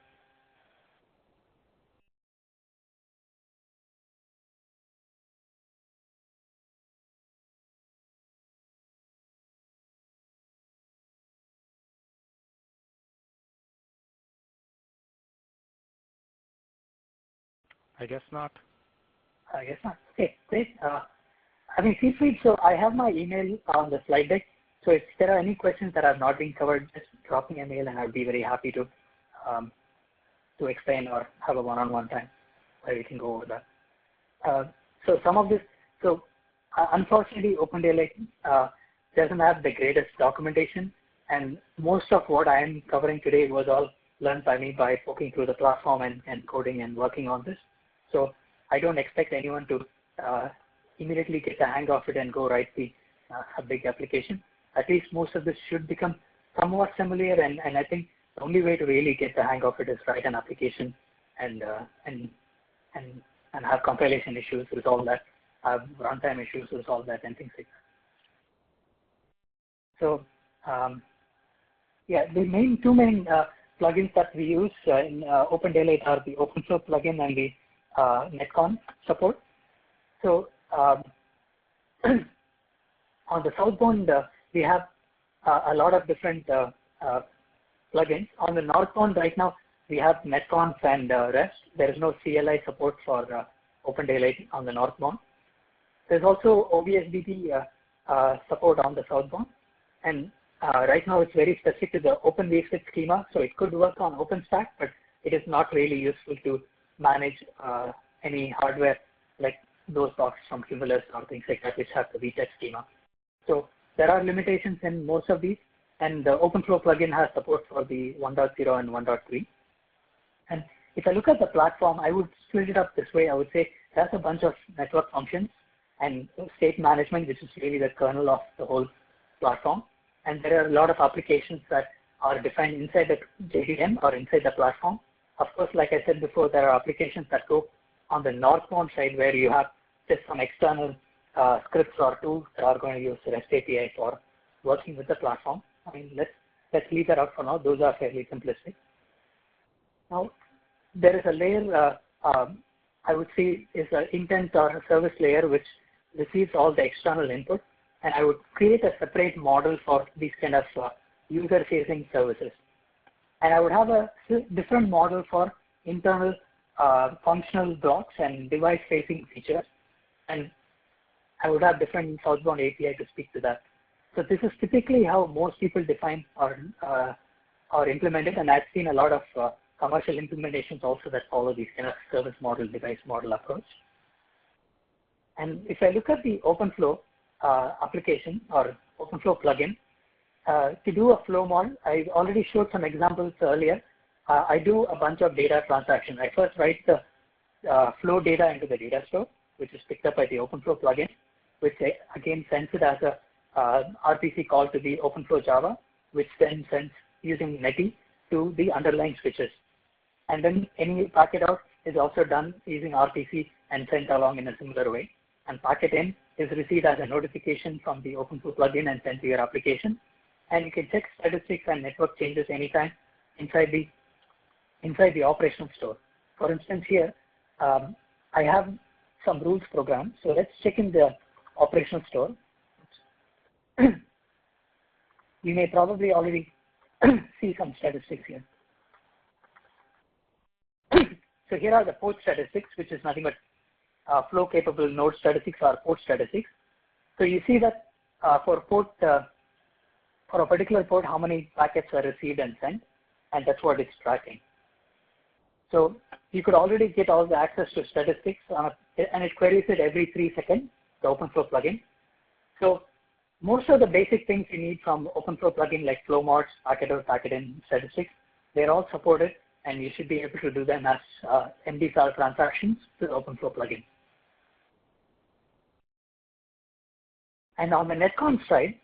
I guess not. I guess not. Okay, great. I mean, feel free. So I have my email on the slide deck. So if there are any questions that have not been covered, just drop me a mail, and I'll be very happy to explain or have a one-on-one time where we can go over that. So some of this. So unfortunately, OpenDaylight doesn't have the greatest documentation, and most of what I am covering today was all learned by me by poking through the platform and coding and working on this. So I don't expect anyone to immediately get the hang of it and go write a big application. At least most of this should become somewhat familiar, and I think the only way to really get the hang of it is write an application and have compilation issues, resolve that, have runtime issues, resolve that, and things like that. So yeah, the two main plugins that we use in OpenDaylight are the OpenFlow plugin and the NETCONF support. So on the Southbound, we have a lot of different plugins. On the Northbound right now, we have NetConf and REST. There is no CLI support for OpenDaylight on the Northbound. There's also OBSDT support on the Southbound. And right now, it's very specific to the OpenVSwitch schema, so it could work on OpenStack, but it is not really useful to manage any hardware like those boxes from Cumulus or things like that, which have the VTech schema. So there are limitations in most of these, and the OpenFlow plugin has support for the 1.0 and 1.3. And if I look at the platform, I would split it up this way. I would say there's a bunch of network functions and state management, which is really the kernel of the whole platform. And there are a lot of applications that are defined inside the JVM or inside the platform. Of course, like I said before, there are applications that go on the northbound side where you have just some external scripts or tools that are going to use REST API for working with the platform. I mean, let's leave that out for now. Those are fairly simplistic. Now, there is a layer, I would say, is an intent or a service layer which receives all the external input, and I would create a separate model for these kind of user-facing services. And I would have a different model for internal functional blocks and device-facing features, and I would have different Southbound API to speak to that. So this is typically how most people define or implement it, and I've seen a lot of commercial implementations also that follow these kind of service model, device model approach. And if I look at the OpenFlow application or OpenFlow plugin, to do a flow model, I already showed some examples earlier. I do a bunch of data transactions. I first write the flow data into the data store, which is picked up by the OpenFlow plugin, which again sends it as a RPC call to the OpenFlow Java, which then sends using netty to the underlying switches. And then any packet out is also done using RPC and sent along in a similar way. And packet in is received as a notification from the OpenFlow plugin and sent to your application. And you can check statistics and network changes anytime inside the operational store. For instance, here I have some rules program. So let's check in the operational store. You may probably already see some statistics here. So here are the port statistics, which is nothing but flow capable node statistics or port statistics. So you see that for a particular port, how many packets were received and sent, and that's what it's tracking. So you could already get all the access to statistics, and it queries it every 3 seconds, the OpenFlow plugin. So most of the basic things you need from OpenFlow plugin, like flow mods, packet out, packet in, statistics, they're all supported, and you should be able to do them as MD-SAL transactions to the OpenFlow plugin. And on the NETCONF side,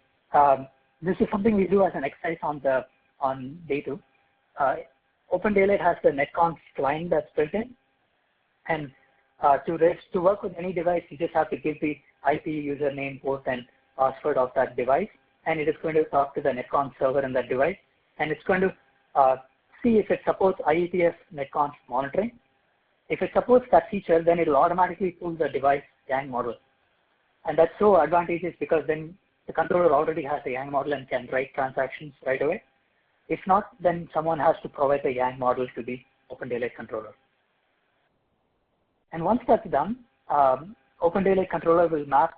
this is something we do as an exercise on day 2. OpenDaylight has the NETCONF client that's built in, and to work with any device, you just have to give the IP, username, port, and password of that device, and it is going to talk to the NETCONF server in that device, and it's going to see if it supports IETF NETCONF monitoring. If it supports that feature, then it will automatically pull the device YANG model. And that's so advantageous because then the controller already has a YANG model and can write transactions right away. If not, then someone has to provide the YANG model to the OpenDaylight controller. And once that's done, OpenDaylight controller will map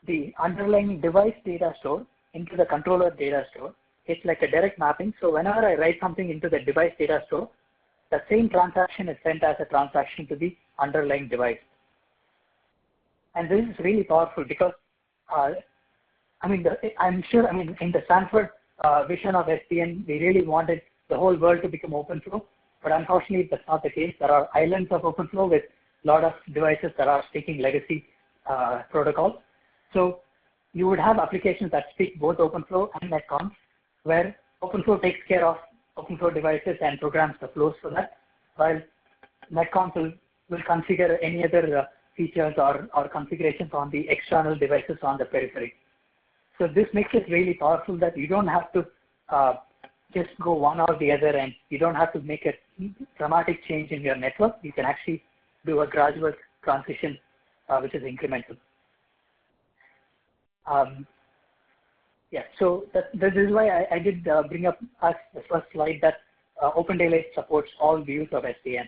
the underlying device data store into the controller data store. It's like a direct mapping. So whenever I write something into the device data store, the same transaction is sent as a transaction to the underlying device. And this is really powerful because, I'm sure in the Stanford vision of SDN, we really wanted the whole world to become OpenFlow, but unfortunately that's not the case. There are islands of OpenFlow with a lot of devices that are speaking legacy protocols. So you would have applications that speak both OpenFlow and NETCONF, where OpenFlow takes care of OpenFlow devices and programs the flows for that, while NETCONF will configure any other features or configurations on the external devices on the periphery. So this makes it really powerful that you don't have to just go one or the other, and you don't have to make a dramatic change in your network. You can actually do a gradual transition, which is incremental. So this is why I did bring up as the first slide that OpenDaylight supports all views of SDN.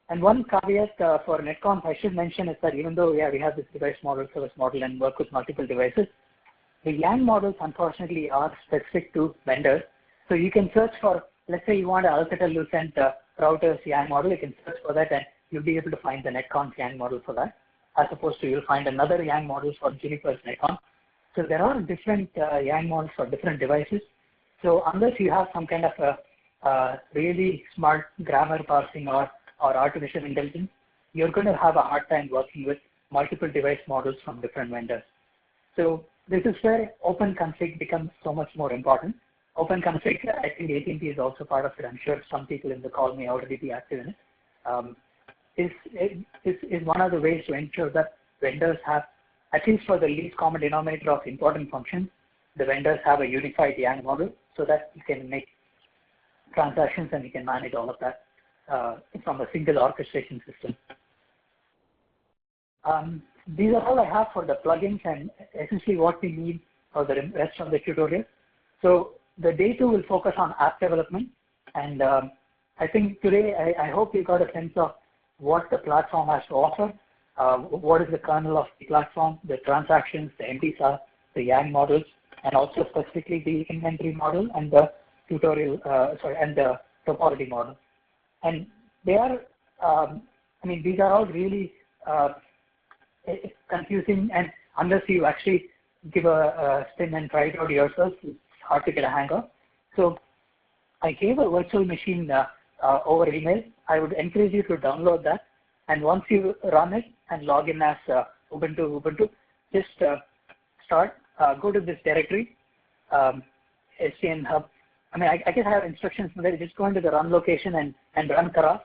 And one caveat for NETCONF I should mention is that even though we have this device model, service model, and work with multiple devices, the YANG models unfortunately are specific to vendors. So you can search for, let's say you want an Alcatel-Lucent router's YANG model, you can search for that and you'll be able to find the NETCONF YANG model for that. as opposed to you'll find another Yang model for Juniper's NetConf. So there are different Yang models for different devices. So unless you have some kind of a really smart grammar parsing or artificial intelligence, you're going to have a hard time working with multiple device models from different vendors. So this is where OpenConfig becomes so much more important. OpenConfig, I think AT&T is also part of it. I'm sure some people in the call may already be active in it. Is one of the ways to ensure that vendors have, at least for the least common denominator of important functions, the vendors have a unified Yang model so that you can make transactions and you can manage all of that from a single orchestration system. These are all I have for the plugins and essentially what we need for the rest of the tutorial. So the day 2 will focus on app development, and I think today I hope you got a sense of what the platform has to offer, what is the kernel of the platform, the transactions, the MD-SAL, the Yang models, and also specifically the inventory model and the and the topology model. And they are, these are all really confusing, and unless you actually give a spin and try it out yourself, it's hard to get a hang of. So I gave a virtual machine over email. I would encourage you to download that, and once you run it and log in as Ubuntu, just go to this directory, SDN Hub. I guess I have instructions from there. Just go into the run location and run Karaf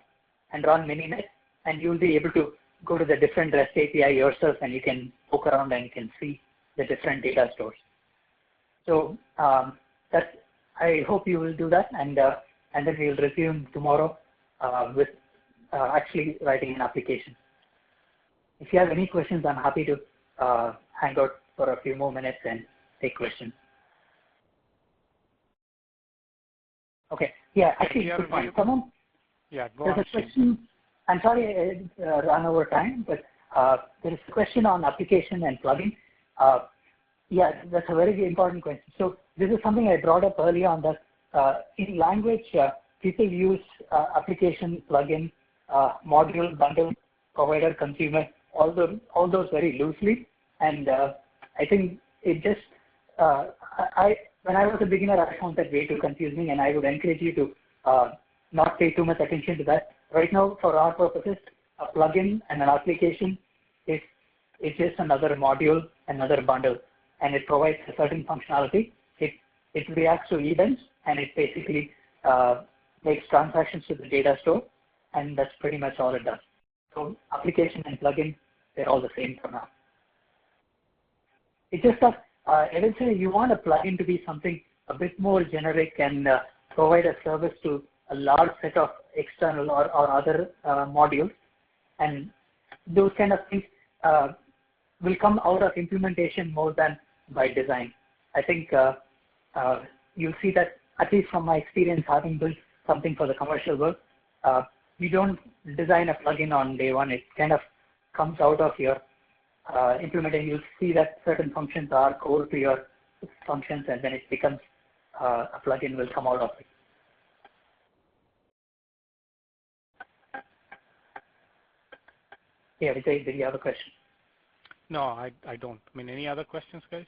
and run Mininet, and you'll be able to go to the different REST API yourself, and you can poke around and you can see the different data stores. So I hope you will do that, and then we'll resume tomorrow with actually writing an application. If you have any questions, I'm happy to hang out for a few more minutes and take questions. Okay. Yeah. Actually, good point. Someone. Yeah. Go there's on. A question. I'm sorry I ran over time, but there is a question on application and plugin. Yeah, that's a very important question. So this is something I brought up earlier on that in language, people use application, plugin, module, bundle, provider, consumer, all those very loosely. And I think it just, when I was a beginner, I found that way too confusing, and I would encourage you to not pay too much attention to that. Right now, for our purposes, a plugin and an application is just another module, another bundle, and it provides a certain functionality. It reacts to events, and it basically makes transactions to the data store, and that's pretty much all it does. So application and plugin, they're all the same for now. It's just that eventually you want a plugin to be something a bit more generic and provide a service to a large set of external or other modules, and those kind of things will come out of implementation more than by design. I think you'll see that, at least from my experience having built something for the commercial world, you don't design a plugin on day one. It kind of comes out of your implementing. You'll see that certain functions are core to your functions, and then it becomes a plugin will come out of it. Yeah, Vijay, did you have a question? No, I don't. Any other questions, guys?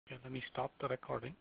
Okay, let me stop the recording.